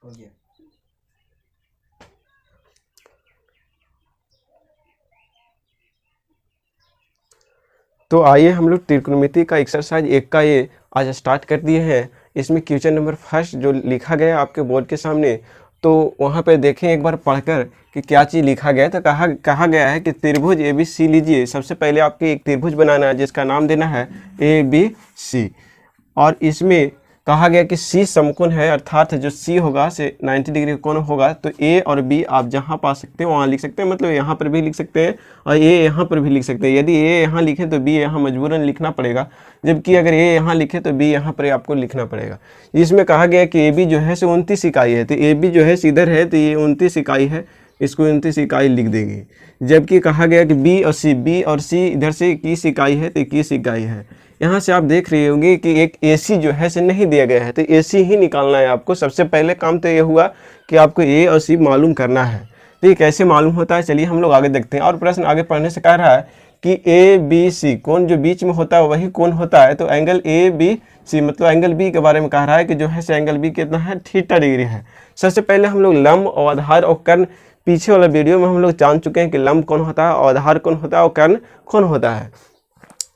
हो गया। तो आइए हम लोग त्रिकोणमिति का एक्सरसाइज 1 का ये आज स्टार्ट कर दिए हैं। इसमें क्वेश्चन नंबर फर्स्ट जो लिखा गया है आपके बोर्ड के सामने, तो वहाँ पे देखें एक बार पढ़कर कि क्या चीज़ लिखा गया है। तो कहा गया है कि त्रिभुज ABC लीजिए। सबसे पहले आपको एक त्रिभुज बनाना है जिसका नाम देना है ABC, और इसमें कहा गया कि C समकोण है, अर्थात जो C होगा से 90 डिग्री कोण होगा। तो A और B आप जहाँ पा सकते हैं वहाँ लिख सकते हैं, मतलब यहाँ पर भी लिख सकते हैं और A यहाँ पर भी लिख सकते हैं। यदि A यहाँ लिखे तो B यहाँ मजबूरन लिखना पड़ेगा, जबकि अगर A यहाँ लिखे तो B यहाँ पर आपको लिखना पड़ेगा। इसमें कहा गया कि AB जो है से 29 इकाई है, तो AB जो है से इधर है तो ये 29 इकाई है, इसको 29 इकाई लिख देंगे। जबकि कहा गया कि B और C इधर से 21 इकाई है, तो 21 इकाई है। यहाँ से आप देख रहे होंगे कि एक AC जो है से नहीं दिया गया है, तो AC ही निकालना है आपको। सबसे पहले काम तो ये हुआ कि आपको A और C मालूम करना है। तो ये कैसे मालूम होता है, चलिए हम लोग आगे देखते हैं। और प्रश्न आगे पढ़ने से कह रहा है कि ABC कोण जो बीच में होता है वही कोण होता है। तो एंगल ABC मतलब एंगल B के बारे में कह रहा है कि जो है से एंगल B कितना है, थीटा डिग्री है। सबसे पहले हम लोग लंब और आधार और कर्ण, पीछे वाला वीडियो में हम लोग जान चुके हैं कि लंब कौन होता है और आधार कौन होता है और कर्ण कौन होता है।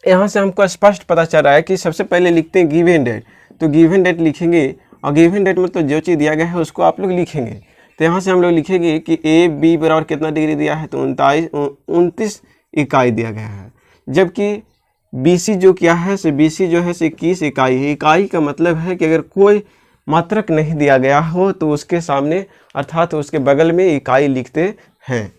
यहाँ से हमको स्पष्ट पता चल रहा है कि सबसे पहले लिखते हैं गिवन डेट। तो गिवन डेट लिखेंगे और गिवन डेट में तो जो चीज़ दिया गया है उसको आप लोग लिखेंगे। तो यहाँ से हम लोग लिखेंगे कि AB बराबर कितना डिग्री दिया है, तो 29 इकाई दिया गया है। जबकि BC जो क्या है से BC जो है से 21 इकाई है। इकाई का मतलब है कि अगर कोई मात्रक नहीं दिया गया हो तो उसके सामने अर्थात उसके बगल में इकाई लिखते हैं।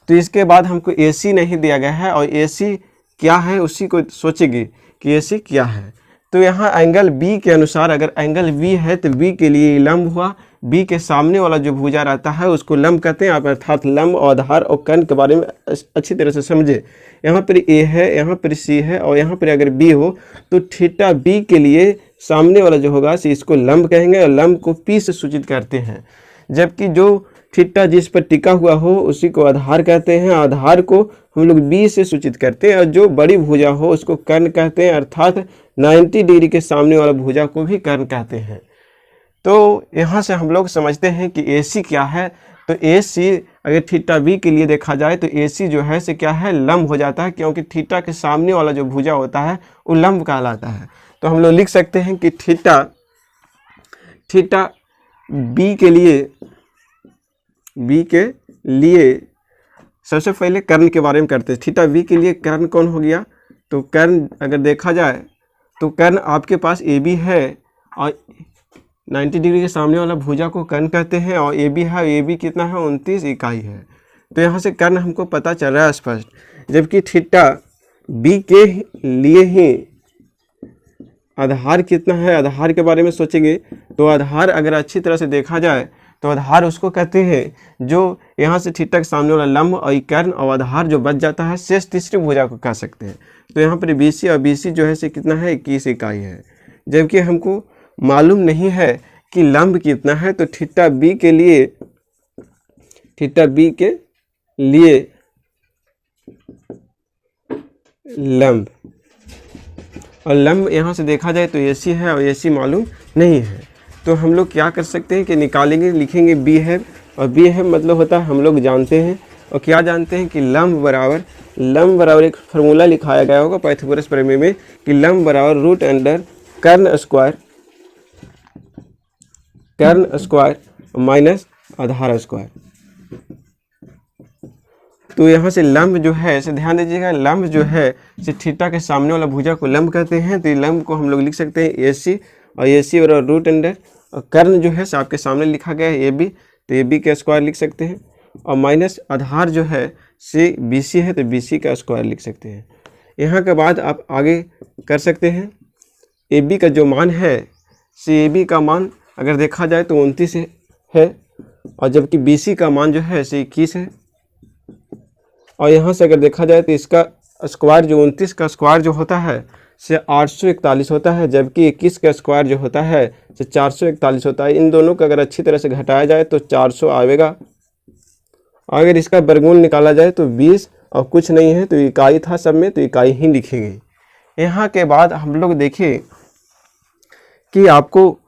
तो इसके बाद हमको AC नहीं दिया गया है और AC क्या है उसी को सोचेंगे कि AC क्या है। तो यहाँ एंगल B के अनुसार अगर एंगल B है तो B के लिए लंब हुआ। B के सामने वाला जो भुजा रहता है उसको लंब कहते हैं आप, अर्थात लंब और आधार और कर्ण के बारे में अच्छी तरह से समझे। यहाँ पर A है, यहाँ पर C है और यहाँ पर अगर B हो तो थीटा B के लिए सामने वाला जो होगा इसको लंब कहेंगे और लंब को P से सूचित करते हैं। जबकि जो थीटा जिस पर टिका हुआ हो उसी को आधार कहते हैं। आधार को हम लोग B से सूचित करते हैं और जो बड़ी भुजा हो उसको कर्ण कहते हैं, अर्थात 90 डिग्री के सामने वाला भुजा को भी कर्ण कहते हैं। तो यहाँ से हम लोग समझते हैं कि AC क्या है। तो AC अगर थीटा B के लिए देखा जाए तो AC जो है से क्या है, लंब हो जाता है, क्योंकि थीटा के सामने वाला जो भुजा होता है वो लंब कहलाता है। तो हम लोग लिख सकते हैं कि थीटा B के लिए सबसे पहले कर्ण के बारे में करते हैं। थीटा B के लिए कर्ण कौन हो गया, तो कर्ण अगर देखा जाए तो कर्ण आपके पास AB है और 90 डिग्री के सामने वाला भुजा को कर्ण कहते हैं और AB है, AB कितना है, 29 इकाई है। तो यहाँ से कर्ण हमको पता चल रहा है स्पष्ट। जबकि थीटा B के लिए ही आधार कितना है, आधार के बारे में सोचेंगे तो आधार अगर अच्छी तरह से देखा जाए तो आधार उसको कहते हैं जो यहाँ से थीटा के सामने वाला लंब और कर्ण और आधार जो बच जाता है शेष तीसरी भुजा को कह सकते हैं। तो यहाँ पर BC और BC जो है से कितना है, 21 इकाई है। जबकि हमको मालूम नहीं है कि लंब कितना है, तो थीटा B के लिए लंब, और लंब यहाँ से देखा जाए तो AC है और AC मालूम नहीं है। तो हम लोग क्या कर सकते हैं कि निकालेंगे, लिखेंगे B है और B है मतलब होता है हम लोग जानते हैं और क्या जानते हैं कि लंब बराबर एक फार्मूला लिखाया गया होगा पाइथागोरस प्रमेय में कि लंब बराबर रूट अंडर कर्ण स्क्वायर माइनस आधार स्क्वायर। तो यहाँ से लंब जो है इसे ध्यान दीजिएगा, लंब जो है इसे थीटा के सामने वाला भुजा को लंब कहते हैं। तो लंब को हम लोग लिख सकते हैं AC और AC बराबर रूट अंडर, और कर्ण जो है आपके सामने लिखा गया है AB, तो AB का स्क्वायर लिख सकते हैं और माइनस आधार जो है से BC है तो BC का स्क्वायर लिख सकते हैं। यहाँ के बाद आप आगे कर सकते हैं। AB का जो मान है से AB का मान अगर देखा जाए तो 29 है और जबकि BC का मान जो है से 21 है। और यहाँ से अगर देखा जाए तो इसका स्क्वायर जो 29 का स्क्वायर जो होता है से 841 होता है, जबकि 21 का स्क्वायर जो होता है से 441 होता है। इन दोनों का अगर अच्छी तरह से घटाया जाए तो 400 आएगा। अगर इसका वर्गमूल निकाला जाए तो 20 और कुछ नहीं है तो इकाई था सब में, तो इकाई ही लिखेंगे। यहाँ के बाद हम लोग देखें कि आपको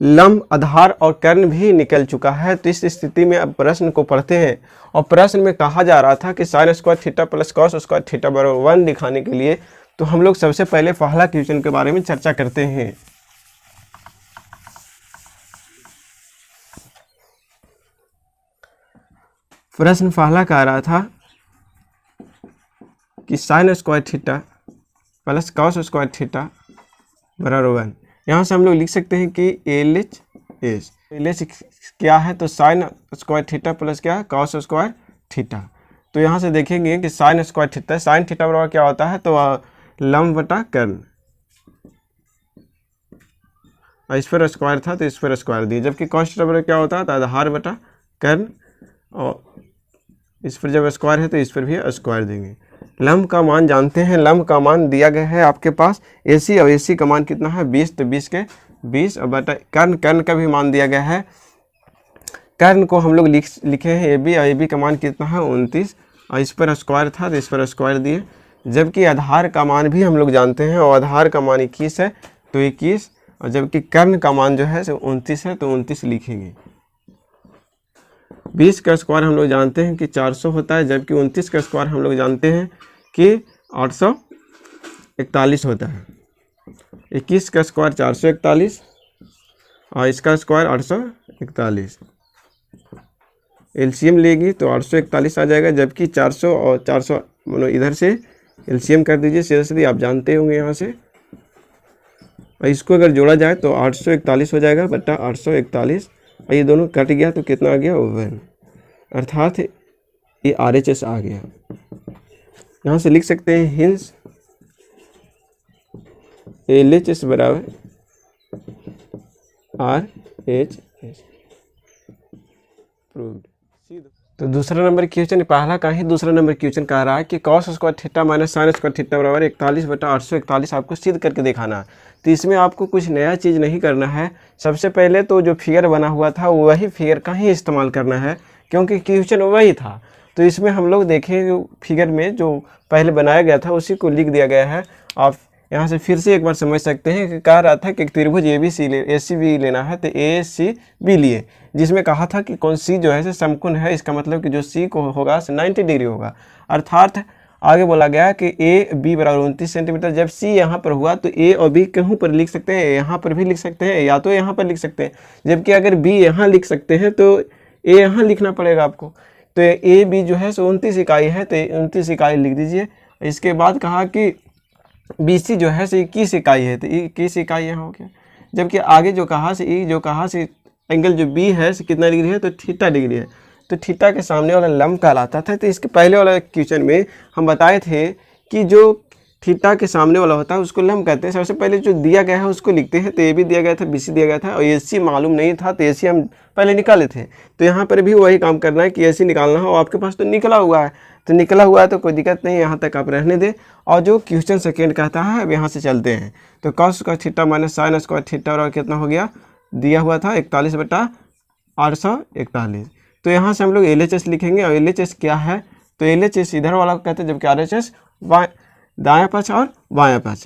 लंब, आधार और कर्ण भी निकल चुका है। तो इस स्थिति में अब प्रश्न को पढ़ते हैं। और प्रश्न में कहा जा रहा था कि sine square theta plus cos square theta बराबर 1 दिखाने के लिए तो हम लोग सबसे पहले पहला क्वेश्चन के बारे में चर्चा करते हैं। प्रश्न पहला कह रहा था कि sine square theta plus cos square theta बराबर 1। यहाँ से हम लोग लिख सकते हैं कि LHS क्या है, तो साइन स्क्वायर थीटा प्लस क्या, कॉस स्क्वायर थीटा। तो यहाँ से देखेंगे कि sine square theta, sine theta बराबर क्या होता है, तो लंब बटा कर्ण, इस पर स्क्वायर था तो इस पर स्क्वायर दिए, जबकि कॉस थीटा बराबर क्या होता है, तो आधार बटा कर्ण, और इस पर जब स्क्वायर है तो इस पर भी स्क्वायर देंगे। लंब का मान जानते हैं, लंब का मान दिया गया है आपके पास AC, और AC का मान कितना है 20, तो 20 के 20, और बटा कर्ण का भी मान दिया गया है। कर्ण को हम लोग लिखे हैं AB, और AB का मान कितना है 29, और इस पर स्क्वायर था तो इस पर स्क्वायर दिए। जबकि आधार का मान भी हम लोग जानते हैं, और आधार का मान 21 है तो 21, और जबकि कर्ण का मान जो है 29 है तो 29 लिखेंगे। 20 का स्क्वायर हम लोग जानते हैं कि 400 होता है, जबकि 29 का स्क्वायर हम लोग जानते हैं कि 841 होता है। 21 का स्क्वायर 441, और इसका स्क्वायर 841। एलसीएम लेगी तो 841 आ जाएगा, जबकि 400 और 400 मतलब इधर से एलसीएम कर दीजिए, सीधे सीधे आप जानते होंगे यहाँ से। और इसको अगर जोड़ा जाए तो 841 हो जाएगा बटा 841, और ये दोनों कट गया तो कितना आ गया 1, अर्थात ये RHS आ गया। यहाँ से लिख सकते हैं हिंस LHS बराबर RHS प्रूव्ड। तो दूसरा नंबर क्वेश्चन, पहला का ही दूसरा नंबर क्वेश्चन कह रहा है कि cos square theta minus sine square theta बराबर 41 बटा 841 आपको सिद्ध करके दिखाना है। तो इसमें आपको कुछ नया चीज़ नहीं करना है। सबसे पहले तो जो फिगर बना हुआ था वही फिगर का ही इस्तेमाल करना है, क्योंकि क्वेश्चन वही था। तो इसमें हम लोग देखें फिगर में जो पहले बनाया गया था उसी को लिख दिया गया है। आप यहाँ से फिर से एक बार समझ सकते हैं कि कह रहा था कि त्रिभुज ACB लेना है, तो ACB लिए, जिसमें कहा था कि कौन C जो है समकोण है। इसका मतलब कि जो C को होगा 90 डिग्री होगा। अर्थात आगे बोला गया कि AB बराबर 29 सेंटीमीटर। जब C यहाँ पर हुआ तो A और B कहीं पर लिख सकते हैं, यहाँ पर भी लिख सकते हैं, या तो यहाँ पर लिख सकते हैं। जबकि अगर B यहाँ लिख सकते हैं तो A यहाँ लिखना पड़ेगा आपको। तो AB जो है 29 इकाई है, तो 29 इकाई लिख दीजिए। इसके बाद कहा कि BC जो है 21 इकाई है, तो 21 इकाई यहाँ हो गया। जबकि आगे जो कहा से एंगल जो B है कितना डिग्री है, तो थीटा डिग्री है। तो थीटा के सामने वाला लंब कहलाता था। तो इसके पहले वाला क्वेश्चन में हम बताए थे कि जो थीटा के सामने वाला होता है उसको लंब कहते हैं। सबसे पहले जो दिया गया है उसको लिखते हैं। तो AB दिया गया था, BC दिया गया था, और AC मालूम नहीं था तो AC हम पहले निकाले थे। तो यहाँ पर भी वही काम करना है कि AC निकालना है, और आपके पास तो निकला हुआ है। तो निकला हुआ है तो कोई दिक्कत नहीं, यहाँ तक आप रहने दें। और जो क्वेश्चन सेकेंड कहता है अब यहाँ से चलते हैं। तो cos square theta minus sine square theta और कितना हो गया, दिया हुआ था 41 बटा 841। तो यहाँ से हम लोग LHS लिखेंगे, और LHS क्या है, तो LHS इधर वाला को कहते हैं, जबकि RHS दायां पक्ष और बायां पक्ष।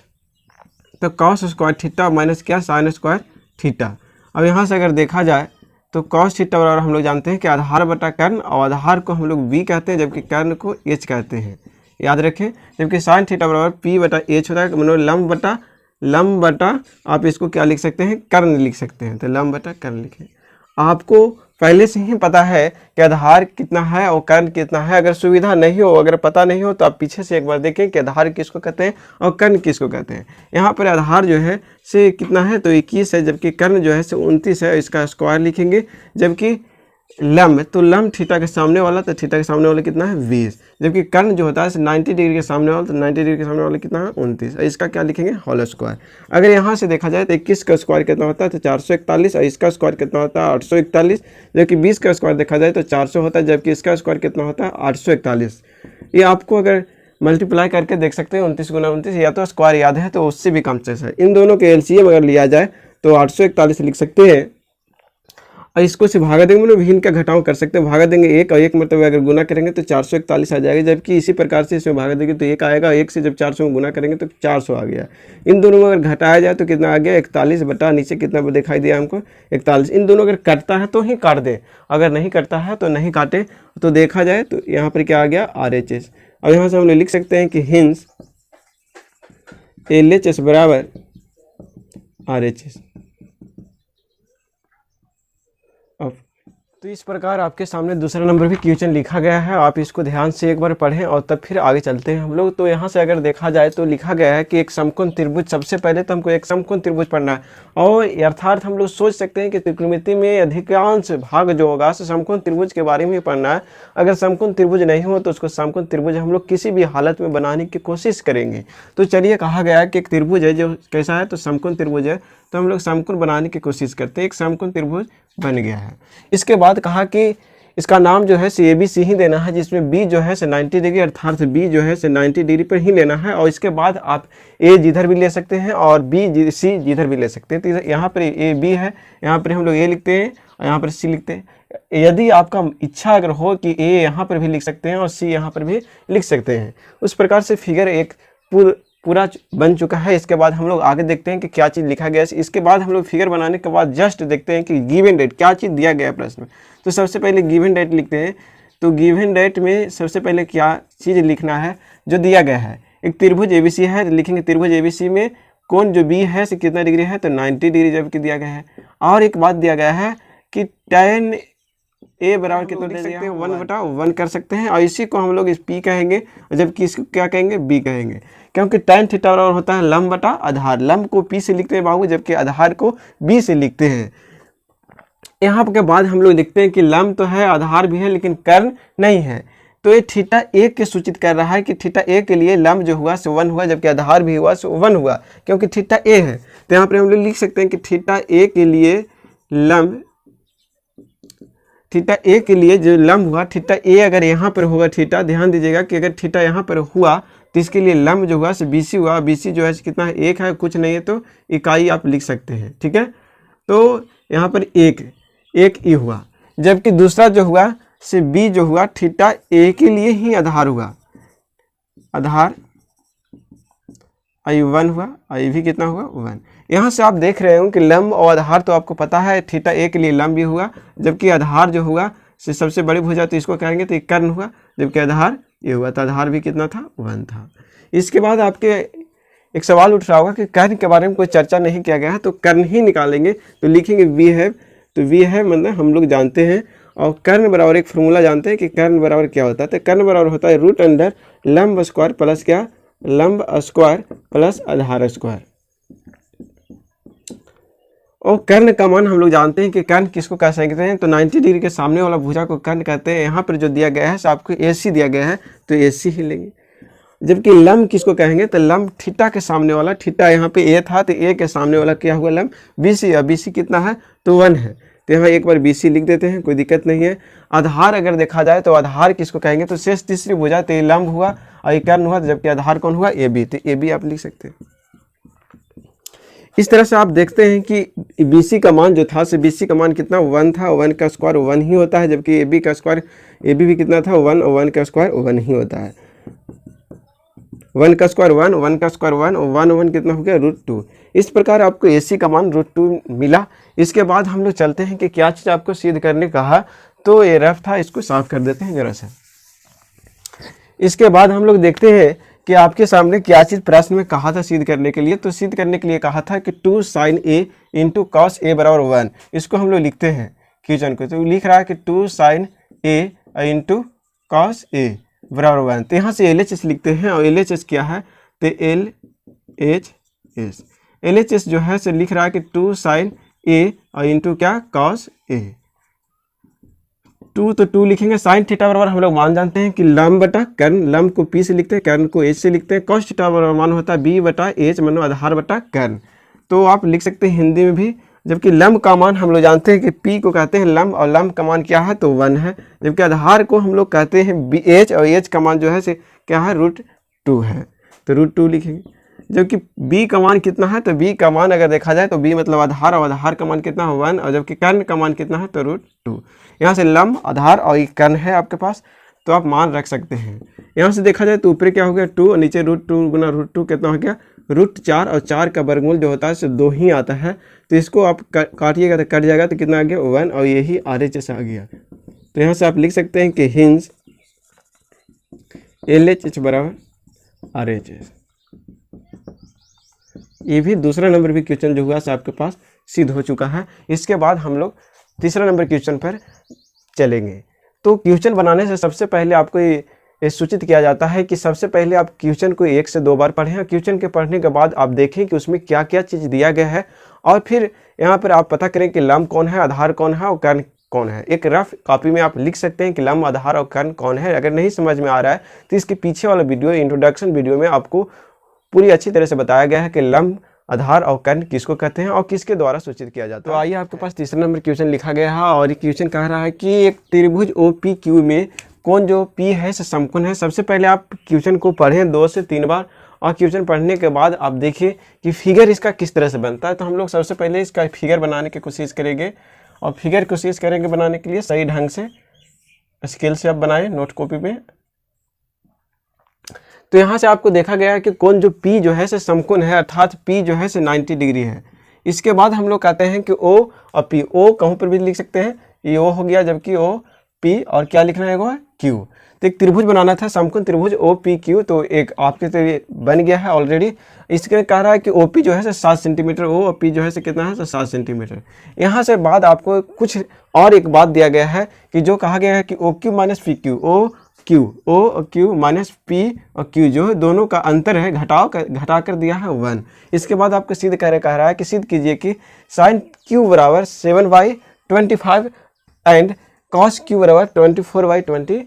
तो कॉस स्क्वायर थीटा माइनस क्या, साइन स्क्वायर थीटा। अब यहाँ से अगर देखा जाए तो कॉस थीटा बराबर हम लोग जानते हैं कि आधार बटा कर्ण, और आधार को हम लोग V कहते हैं जबकि कर्ण को H कहते हैं, याद रखें। जबकि साइन थीटा बराबर P बटा H होता है, मतलब लंब बटा आप इसको क्या लिख सकते हैं, कर्ण लिख सकते हैं। तो लंब बटा कर्ण लिखें। आपको पहले से ही पता है कि आधार कितना है और कर्ण कितना है। अगर सुविधा नहीं हो, अगर पता नहीं हो, तो आप पीछे से एक बार देखें कि आधार किसको कहते हैं और कर्ण किसको कहते हैं। यहाँ पर आधार जो है से कितना है, तो 21 है, जबकि कर्ण जो है से 29 है, इसका स्क्वायर लिखेंगे। जबकि लंब, तो लंब थीटा के सामने वाला, तो थीटा के सामने वाला कितना है 20, जबकि कर्ण जो होता है 90 डिग्री के सामने वाला, तो 90 डिग्री के सामने वाला कितना है 29। इसका क्या लिखेंगे, होल स्क्वायर। अगर यहाँ से देखा जाए तो 21 का स्क्वायर कितना होता है, तो 441, और इसका स्क्वायर कितना होता है 841। जबकि 20 का स्क्वायर देखा जाए तो 400 होता है, जबकि इसका स्क्वायर कितना होता है 841। ये आपको अगर मल्टीप्लाई करके देख सकते हैं 29 गुना 29, या तो स्क्वायर याद है तो उससे भी कम चीज़ है। इन दोनों के LCM अगर लिया जाए तो 841 लिख सकते हैं, और इसको से भागा देंगे, मतलब भिन्न का घटाव कर सकते हैं, भागा देंगे 1 और 1 मतलब अगर गुना करेंगे तो 441 आ जाएगा। जबकि इसी प्रकार से इसमें भागा देंगे तो 1 आएगा, 1 से जब 400 में गुना करेंगे तो 400 आ गया। इन दोनों में अगर घटाया जाए तो कितना आ गया, 41 बटा नीचे कितना दिखाई दिया हमको 41। इन दोनों अगर कटता है तो ही काट दे, अगर नहीं कटता है तो नहीं काटे। तो देखा जाए तो यहाँ पर क्या आ गया, RHS। अब यहाँ से हम लोग लिख सकते हैं कि हिंस LHS बराबर RHS। अब तो इस प्रकार आपके सामने दूसरा नंबर भी क्वेश्चन लिखा गया है, आप इसको ध्यान से एक बार पढ़ें और तब फिर आगे चलते हैं हम लोग। तो यहाँ से अगर देखा जाए तो लिखा गया है कि एक समकोण त्रिभुज, सबसे पहले तो हमको एक समकोण त्रिभुज पढ़ना है। और अर्थात हम लोग सोच सकते हैं कि त्रिकोणमिति में अधिकांश भाग जो होगा सो समकोण त्रिभुज के बारे में पढ़ना है। अगर समकोण त्रिभुज नहीं हो तो उसको समकोण त्रिभुज हम लोग किसी भी हालत में बनाने की कोशिश करेंगे। तो चलिए, कहा गया है कि एक त्रिभुज है जो कैसा है, तो समकोण त्रिभुज है, तो हम लोग समकोण बनाने की कोशिश करते हैं। एक समकोण त्रिभुज बन गया है। इसके बाद कहा कि इसका नाम जो है ABC ही देना है, जिसमें B जो है से 90 डिग्री, अर्थात B जो है से 90 डिग्री पर ही लेना है। और इसके बाद आप A जिधर भी ले सकते हैं और C जिधर भी ले सकते हैं। तो यहाँ पर AB है, यहाँ पर हम लोग A लिखते हैं और यहाँ पर C लिखते हैं। यदि आपका इच्छा अगर हो कि A यहाँ पर भी लिख सकते हैं और C यहाँ पर भी लिख सकते हैं। उस प्रकार से फिगर एक पूरा बन चुका है। इसके बाद हम लोग आगे देखते हैं कि क्या चीज़ लिखा गया है। इसके बाद हम लोग फिगर बनाने के बाद जस्ट देखते हैं कि गिवन डेट क्या चीज़ दिया गया है प्रश्न में। तो सबसे पहले गिवन डेट लिखते हैं। तो गिवन डेट में सबसे पहले क्या चीज़ लिखना है जो दिया गया है। एक त्रिभुज ABC है, तो लिखेंगे त्रिभुज ABC में कोण जो B है से कितना डिग्री है, तो 90 डिग्री जबकि दिया गया है। और एक बात दिया गया है कि tan A बराबर कितना लिख सकते हैं, 1/1 कर सकते हैं। और इसी को हम लोग इस P कहेंगे, जबकि इसको क्या कहेंगे, B कहेंगे। क्योंकि tan थीटा बराबर होता है लंब बटा आधार। लंब को P से लिखते हैं बाबू, जबकि आधार को B से लिखते हैं। यहाँ के बाद हम लोग देखते हैं कि लंब तो है, आधार भी है, लेकिन कर्ण नहीं है। तो ये थीटा A के सूचित कर रहा है कि थीटा A के लिए लंब जो हुआ सो 1 हुआ, जबकि आधार भी हुआ सो 1 हुआ, क्योंकि थीटा A है। तो यहाँ पर हम लोग लिख सकते हैं कि थीटा A के लिए लंब, थीटा A के लिए जो लंब हुआ, थीटा A अगर यहाँ पर होगा थीटा, ध्यान दीजिएगा कि अगर थीटा यहाँ पर हुआ तो इसके लिए लंब जो हुआ सो BC हुआ। BC जो है कितना है, 1 है, कुछ नहीं है तो इकाई आप लिख सकते हैं, ठीक है। तो यहाँ पर 1 E हुआ, जबकि दूसरा जो हुआ से B जो हुआ थीटा A के लिए ही आधार हुआ, आधार I1 हुआ, I भी कितना हुआ, 1। यहाँ से आप देख रहे हो कि लंब और आधार तो आपको पता है, थीटा A के लिए लंब भी हुआ, जबकि आधार जो हुआ से सबसे बड़ी भुजा तो इसको कहेंगे तो कर्ण हुआ, जबकि आधार ये हुआ, तो आधार भी कितना था, 1 था। इसके बाद आपके एक सवाल उठ रहा होगा कि कर्ण के बारे में कोई चर्चा नहीं किया गया है, तो कर्ण ही निकालेंगे। तो लिखेंगे वी हैव, तो वी हैव मतलब हम लोग जानते हैं, और कर्ण बराबर एक फॉर्मूला जानते हैं कि कर्ण बराबर क्या होता है। तो कर्ण बराबर होता है रूट अंडर लंब स्क्वायर प्लस क्या, लंब स्क्वायर प्लस आधार स्क्वायर। और कर्ण का मान हम लोग जानते हैं कि कर्ण किसको कह सकते हैं, तो 90 डिग्री के सामने वाला भुजा को कर्ण कहते हैं। यहाँ पर जो दिया गया है आपको AC दिया गया है, तो AC ही लेंगे। जबकि लंब किसको कहेंगे, तो लंब थीटा के सामने वाला, थीटा यहाँ पे A था तो A के सामने वाला क्या हुआ, लंब BC। अब BC कितना है, तो 1 है, तो यहाँ एक बार BC लिख देते हैं, कोई दिक्कत नहीं है। आधार अगर देखा जाए तो आधार किसको कहेंगे, तो शेष तीसरी भुजा, तो ये लंब हुआ और ये कर्ण हुआ, जबकि आधार कौन हुआ, AB, तो AB आप लिख सकते हैं। इस तरह से आप देखते हैं कि BC का मान जो था, से BC का मान कितना, 1 था, 1 का स्क्वायर 1 ही होता है, जबकि AB का स्क्वायर, AB भी कितना था, 1, और 1 का स्क्वायर 1 ही होता है। 1 का स्क्वायर 1, 1 का स्क्वायर 1, और 1 1 कितना हो गया, √2। इस प्रकार आपको AC का मान √2 मिला। इसके बाद हम लोग चलते हैं कि क्या चीज़ आपको सिद्ध करने कहा, तो ये रफ था, इसको साफ कर देते हैं जरा सा। इसके बाद हम लोग देखते हैं कि आपके सामने क्या चीज़ प्रश्न में कहा था सिद्ध करने के लिए। तो सिद्ध करने के लिए कहा था कि 2 sin A into cos A बराबर 1। इसको हम लोग लिखते हैं क्वेश्चन को, तो लिख रहा है कि 2 sin A into cos A बराबर 1। तो यहाँ से LHS लिखते हैं, और LHS क्या है, तो LHS जो है से लिख रहा है कि 2 sin A और इंटू क्या, cos A। 2 तो 2 लिखेंगे। साइन थीटा बराबर हम लोग मान जानते हैं कि लंब बटा कर्ण, लंब को P से लिखते हैं, कर्ण को H से लिखते हैं। cos थीटा बराबर मान होता है B बटा H, मतलब आधार बटा कर्ण। तो आप लिख सकते हैं हिंदी में भी। जबकि लंब का मान हम लोग जानते हैं कि P को कहते हैं लंब, और लंब का मान क्या है, तो 1 है। जबकि आधार को हम लोग कहते हैं H, और H का मान जो है से क्या है, √2 है, तो √2 लिखेंगे। जबकि b का मान कितना है, तो b का मान अगर देखा जाए तो b मतलब आधार, और आधार का मान कितना है 1, और जबकि कर्ण का मान कितना है तो √2। यहाँ से लंब, आधार और ये कर्ण है आपके पास, तो आप मान रख सकते हैं। यहाँ से देखा जाए तो ऊपर क्या हो गया 2 और नीचे √2 गुना √2 कितना हो गया √4, और 4 का वर्गमूल जो होता है सिर्फ 2 ही आता है, तो इसको आप काटिएगा तो कट जाएगा, तो कितना आ गया 1, और यही RHS आ गया। तो यहाँ से आप लिख सकते हैं कि हिंज LHH बराबर RHS। ये भी दूसरा नंबर भी क्वेश्चन जो हुआ से आपके पास सिद्ध हो चुका है। इसके बाद हम लोग तीसरा नंबर क्वेश्चन पर चलेंगे। तो क्वेश्चन बनाने से सबसे पहले आपको ये सूचित किया जाता है कि सबसे पहले आप क्वेश्चन को 1 से 2 बार पढ़ें, और क्वेश्चन के पढ़ने के बाद आप देखें कि उसमें क्या क्या चीज़ दिया गया है, और फिर यहाँ पर आप पता करें कि लंब कौन है, आधार कौन है और कर्ण कौन है। एक रफ कॉपी में आप लिख सकते हैं कि लंब, आधार और कर्ण कौन है। अगर नहीं समझ में आ रहा है तो इसके पीछे वाला वीडियो, इंट्रोडक्शन वीडियो में आपको पूरी अच्छी तरह से बताया गया है कि लंब, आधार और कर्ण किसको कहते हैं और किसके द्वारा सूचित किया जाता है। तो आइए आपके पास तीसरा नंबर क्वेश्चन लिखा गया है, और ये क्वेश्चन कह रहा है कि एक त्रिभुज OPQ में कौन जो P है से समकोण है। सबसे पहले आप क्वेश्चन को पढ़ें 2 से 3 बार, और क्वेश्चन पढ़ने के बाद आप देखिए कि फिगर इसका किस तरह से बनता है। तो हम लोग सबसे पहले इसका फिगर बनाने की कोशिश करेंगे, और फिगर कोशिश करेंगे बनाने के लिए सही ढंग से स्केल से आप बनाएं नोट कॉपी में। तो यहाँ से आपको देखा गया है कि कौन जो P जो है से समकोण है, अर्थात P जो है से 90 डिग्री है। इसके बाद हम लोग कहते हैं कि O और P, O कहीं पर भी लिख सकते हैं, ये O हो गया, जबकि O P और क्या लिखना है वो है Q। तो एक त्रिभुज बनाना था, समकोण त्रिभुज OPQ, तो एक आपके तो बन गया है ऑलरेडी। इसके कह रहा है कि OP जो है से 7 सेंटीमीटर, O और P जो है से कितना है तो 7 सेंटीमीटर। यहाँ से बाद आपको कुछ और एक बात दिया गया है कि जो कहा गया है कि OQ माइनस PQ, O और Q माइनस P और Q जो है दोनों का अंतर है, घटा कर दिया है 1। इसके बाद आपको सिद्ध कह रहा है कि सिद्ध कीजिए कि साइन Q बराबर 7/25 एंड कॉस Q बराबर 24/25।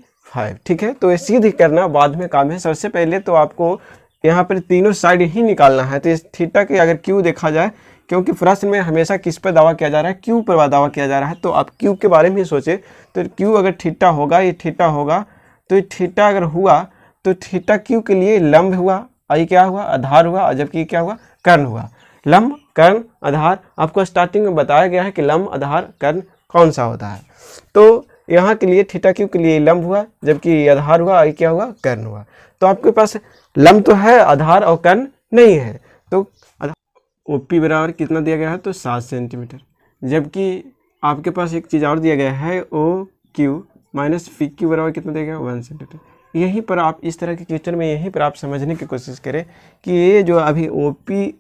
ठीक है, तो ये सिद्ध करना बाद में काम है। सबसे पहले तो आपको यहाँ पर तीनों साइड ही निकालना है। तो इस थीटा के अगर Q देखा जाए, क्योंकि प्रश्न में हमेशा किस पर दावा किया जा रहा है, Q पर दावा किया जा रहा है, तो आप Q के बारे में सोचे। तो Q अगर थीटा होगा, ये थीटा होगा, तो ये थीटा अगर हुआ तो थीटा Q के लिए लंब हुआ, और ये क्या हुआ आधार हुआ, और जबकि क्या हुआ कर्ण हुआ। लंब, कर्ण, आधार आपको स्टार्टिंग में बताया गया है कि लंब, आधार, कर्ण कौन सा होता है। तो यहाँ के लिए थीटा Q के लिए लंब हुआ, जबकि आधार हुआ, और क्या हुआ कर्ण हुआ। तो आपके पास लंब तो है, आधार और कर्ण नहीं है। तो OP बराबर कितना दिया गया है तो 7 सेंटीमीटर, जबकि आपके पास एक चीज़ और दिया गया है OQ माइनस PQ बराबर कितना दिया गया 1 सेंटीमीटर। यहीं पर आप इस तरह के क्वेश्चन में यहीं पर आप समझने की कोशिश करें कि ये जो अभी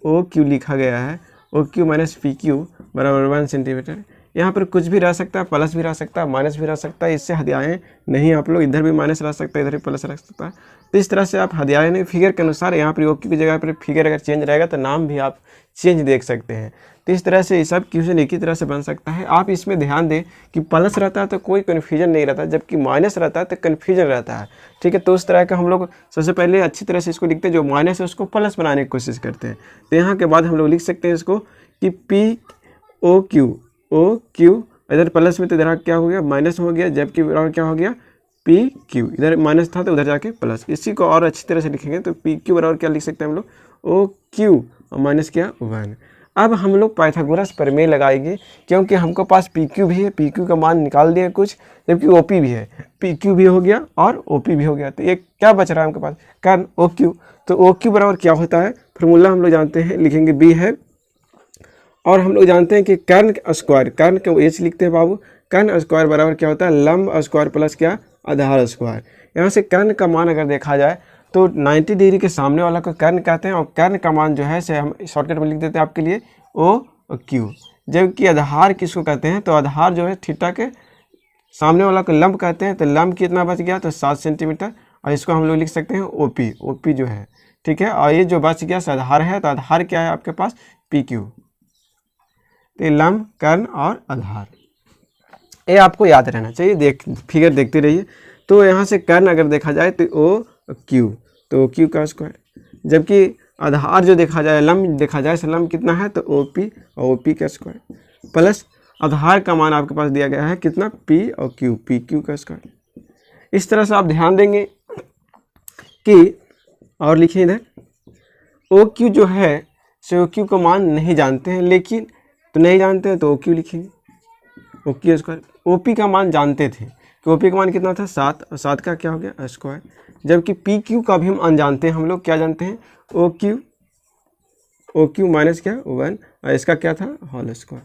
OQ लिखा गया है, OQ माइनस PQ बराबर 1 सेंटीमीटर, यहाँ पर कुछ भी रह सकता है, प्लस भी रह सकता है, माइनस भी रह सकता है। इससे हदियाएँ नहीं, आप लोग इधर भी माइनस रह सकता है, इधर भी प्लस रह सकता है। तो इस तरह से आप हदियाएँ नहीं, फिगर के अनुसार यहाँ पर OQ की जगह पर फिगर अगर चेंज रहेगा तो नाम भी आप चेंज देख सकते हैं। तो इस तरह से ये सब क्वेश्चन एक ही तरह से बन सकता है। आप इसमें ध्यान दें कि प्लस रहता है तो कोई कन्फ्यूजन नहीं रहता, जबकि माइनस रहता है तो कन्फ्यूजन रहता है। ठीक है, तो उस तरह का हम लोग सबसे पहले अच्छी तरह से इसको लिखते हैं, जो माइनस है उसको प्लस बनाने की कोशिश करते हैं। तो यहाँ के बाद हम लोग लिख सकते हैं इसको कि OQ इधर प्लस में, तो इधर क्या हो गया माइनस हो गया, जबकि बराबर क्या हो गया PQ, इधर माइनस था तो उधर जाके प्लस। इसी को और अच्छी तरह से लिखेंगे तो PQ बराबर क्या लिख सकते हैं हम लोग OQ और माइनस क्या 1। अब हम लोग पाइथागोरस प्रमेय लगाएंगे, क्योंकि हमको पास PQ भी है, PQ का मान निकाल दिया कुछ, जबकि OP भी है, PQ भी हो गया और OP भी हो गया। तो एक क्या बच रहा है हमके पास कर्ण OQ। तो OQ बराबर क्या होता है, फार्मूला हम लोग जानते हैं, लिखेंगे B है, और हम लोग जानते हैं कि कर्ण स्क्वायर, कर्ण को H लिखते हैं बाबू, कर्ण स्क्वायर बराबर क्या होता है लंब स्क्वायर प्लस क्या आधार स्क्वायर। यहाँ से कर्ण का मान अगर देखा जाए तो 90 डिग्री के सामने वाला को कर्ण कहते हैं, और कर्ण का मान जो है से हम शॉर्टकट में लिख देते हैं आपके लिए OQ। जबकि आधार किसको कहते हैं, तो आधार जो है थीटा के सामने वाला को लंब कहते हैं। तो लंब कितना बच गया तो 7 सेंटीमीटर, और इसको हम लोग लिख सकते हैं OP जो है। ठीक है, और ये जो बच गया आधार है, तो आधार क्या है आपके पास PQ। तो लंब, कर्ण और आधार, ये आपको याद रहना चाहिए। फिगर देखते रहिए। तो यहाँ से कर्ण अगर देखा जाए तो OQ, तो OQ का स्क्वायर, जबकि आधार जो देखा जाए, लंब देखा जाए, लंब कितना है तो OP और OP का स्क्वायर, प्लस आधार का मान आपके पास दिया गया है कितना P और Q, PQ का स्क्वायर। इस तरह से आप ध्यान देंगे कि, और लिखिए इधर, ओ क्यू जो है से ओ क्यू का मान नहीं जानते हैं, लेकिन तो नहीं जानते हैं तो ओ क्यू लिखेंगे, O Q square. O P का मान जानते थे कि ओ पी का मान कितना था 7, और 7 का क्या हो गया स्क्वायर। जबकि पी क्यू का भी हम अनजानते हैं, हम लोग क्या जानते हैं ओ क्यू माइनस क्या 1, और इसका क्या था होल स्क्वायर।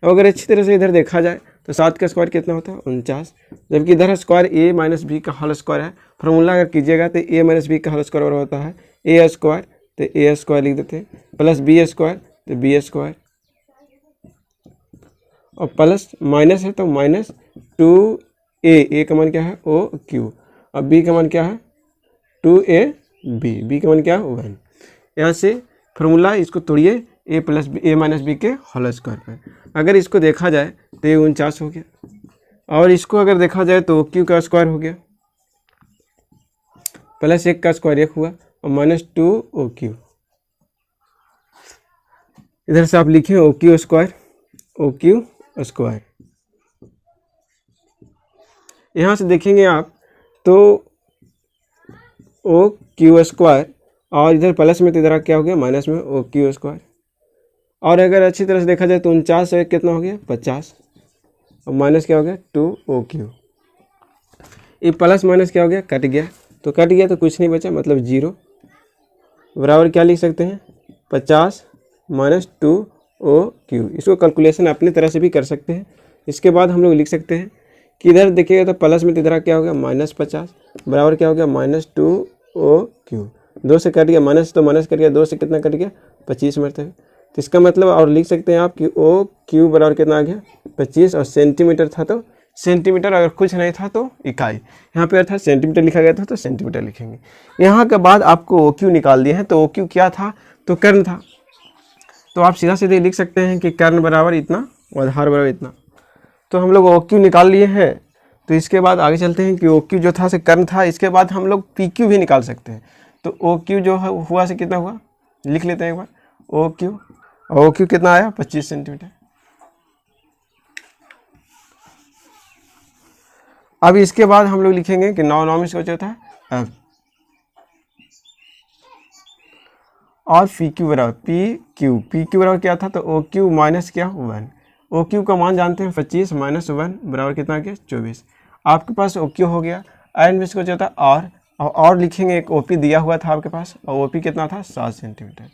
अब अगर अच्छी तरह से इधर देखा जाए तो 7 का स्क्वायर कितना होता है 49, जबकि इधर स्क्वायर ए माइनस बी का होल स्क्वायर है। फार्मूला अगर कीजिएगा तो ए माइनस बी का होल स्क्वायर बराबर होता है ए स्क्वायर, तो ए स्क्वायर लिख देते हैं, प्लस बी स्क्वायर तो बी स्क्वायर, और प्लस माइनस है तो माइनस 2a का मान क्या है ओ क्यू, अब b का मान क्या है 2ab का मान क्या है 1। यहाँ से फार्मूला इसको तोड़िए a माइनस बी के होल स्क्वायर पर। अगर इसको देखा जाए तो ये 49 हो गया, और इसको अगर देखा जाए तो क्यू का स्क्वायर हो गया, प्लस 1 का स्क्वायर 1 हुआ, और माइनस 2 ओ क्यू। इधर से आप लिखें O Q square, O Q square. यहाँ से देखेंगे आप तो ओ क्यू स्क्वायर, और इधर प्लस में तो इधर क्या हो गया माइनस में ओ क्यू स्क्वायर। और अगर अच्छी तरह से देखा जाए तो 49 से कितना हो गया 50, और माइनस क्या हो गया 2 ओ क्यू। ये प्लस माइनस क्या हो गया कट गया, तो कट गया तो कुछ नहीं बचा, मतलब 0 बराबर क्या लिख सकते हैं 50 माइनस 2 ओ क्यू। इसको कैलकुलेशन अपनी तरह से भी कर सकते हैं। इसके बाद हम लोग लिख सकते हैं कि इधर देखिएगा तो प्लस में तो इधर क्या हो गया -50 बराबर क्या हो गया -2 ओ क्यू। 2 से कट गया, माइनस तो माइनस कट गया, 2 से कितना कट गया 25 मरतबे। तो इसका मतलब और लिख सकते हैं आप कि ओ क्यू बराबर कितना आ गया 25, और सेंटीमीटर था तो सेंटीमीटर, अगर कुछ नहीं था तो इकाई। यहाँ पे अर्थात सेंटीमीटर लिखा गया था तो सेंटीमीटर लिखेंगे। यहाँ के बाद आपको ओ क्यू निकाल दिए हैं, तो ओ क्यू क्या था तो कर्ण था, तो आप सीधा सीधे लिख सकते हैं कि कर्ण बराबर इतना और आधार बराबर इतना। तो हम लोग ओ क्यू निकाल लिए हैं, तो इसके बाद आगे चलते हैं कि ओ क्यू जो था से कर्ण था। इसके बाद हम लोग पी क्यू भी निकाल सकते हैं। तो ओ क्यू जो है हुआ से कितना हुआ लिख लेते हैं एक बार, ओ क्यू कितना आया 25 सेंटीमीटर। अब इसके बाद हम लोग लिखेंगे कि 9 में इसका होता है एफ, और पी क्यू बराबर पी क्यू बराबर क्या था तो ओ क्यू माइनस क्या 1। ओ क्यू का मान जानते हैं 25 माइनस 1 बराबर कितना गया 24। आपके पास ओ क्यू हो गया। एंड में इसको जो था और लिखेंगे, एक ओपी दिया हुआ था आपके पास, और ओपी कितना था 7 सेंटीमीटर।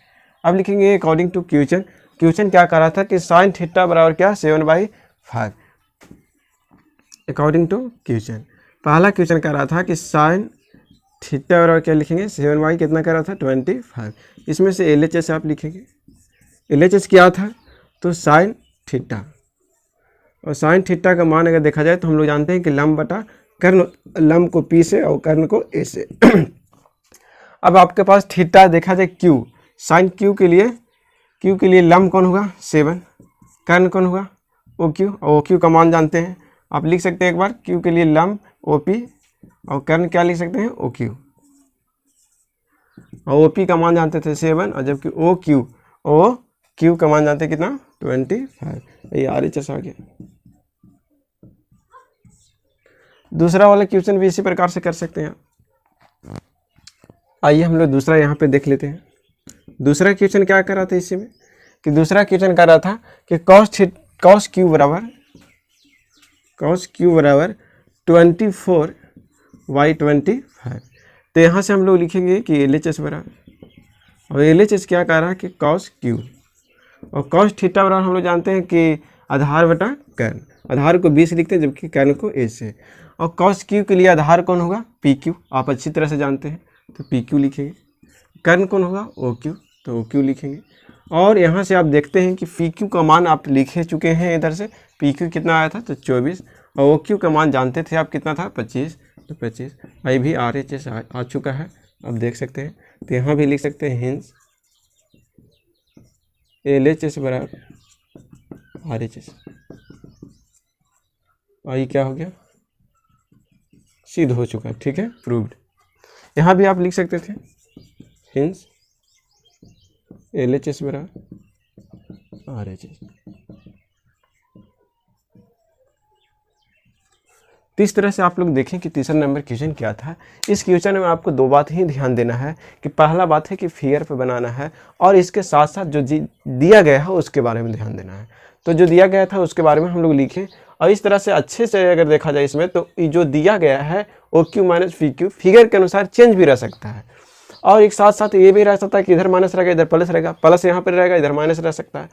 अब लिखेंगे अकॉर्डिंग टू क्वेश्चन। क्वेश्चन क्या कर रहा था कि साइन थीटा बराबर क्या 7/5। अकॉर्डिंग टू क्वेश्चन पहला क्वेश्चन कर रहा था कि साइन थीटा बराबर क्या लिखेंगे 7 कितना कर रहा था 25। इसमें से LHS आप लिखेंगे। LHS क्या था तो साइन थीटा, और साइन थीटा का मान अगर देखा जाए तो हम लोग जानते हैं कि लंब बटा कर्ण, लंब को P से और कर्ण को A से। अब आपके पास थीटा देखा जाए Q, साइन Q के लिए लंब कौन होगा 7, कर्ण कौन होगा OQ, और OQ का मान जानते हैं। आप लिख सकते हैं एक बार Q के लिए लंब OP, और कर्ण क्या लिख सकते हैं OQ, और OP का मान जानते थे 7, और जबकि OQ का मान जानते हैं कितना 25। ये RHS आ गया। दूसरा वाला क्वेश्चन भी इसी प्रकार से कर सकते हैं। आइए हम लोग दूसरा यहाँ पे देख लेते हैं। दूसरा क्वेश्चन क्या कर रहा था इसी में कि दूसरा क्वेश्चन कर रहा था कि cos क्यू बराबर 24/25। तो यहाँ से हम लोग लिखेंगे कि LHS बराबर, और LHS क्या कर रहा है कि cos क्यू, और cos थीटा बराबर हम लोग जानते हैं कि आधार बटा कर्ण। आधार को 20 लिखते हैं जबकि कर्ण को A से, और cos क्यू के लिए आधार कौन होगा PQ, आप अच्छी तरह से जानते हैं तो PQ लिखेंगे। कर्ण कौन होगा OQ, तो OQ लिखेंगे। और यहाँ से आप देखते हैं कि PQ का मान आप लिखे चुके हैं, इधर से PQ कितना आया था तो 24, और OQ का मान जानते थे आप कितना था 25, तो 25। आई भी RHS आ चुका है, आप देख सकते हैं। तो यहाँ भी लिख सकते हैं हिंस LHS बराबर RHS, और ये क्या हो गया सिद्ध हो चुका है, ठीक है प्रूव्ड। यहाँ भी आप लिख सकते थे हिंस LHS बराबर RHS। तो इस तरह से आप लोग देखें कि तीसरा नंबर क्वेश्चन क्या था। इस क्वेश्चन में आपको दो बात ही ध्यान देना है कि पहला बात है कि फिगर पे बनाना है और इसके साथ साथ जो दिया गया है उसके बारे में ध्यान देना है। तो जो दिया गया था उसके बारे में हम लोग लिखें और इस तरह से अच्छे से अगर देखा जाए इसमें तो जो दिया गया है OQ माइनस PQ फिगर के अनुसार चेंज भी रह सकता है और एक साथ साथ ये भी रह सकता है कि इधर माइनस रहेगा इधर प्लस रहेगा, प्लस यहाँ पर रहेगा इधर माइनस रह सकता है।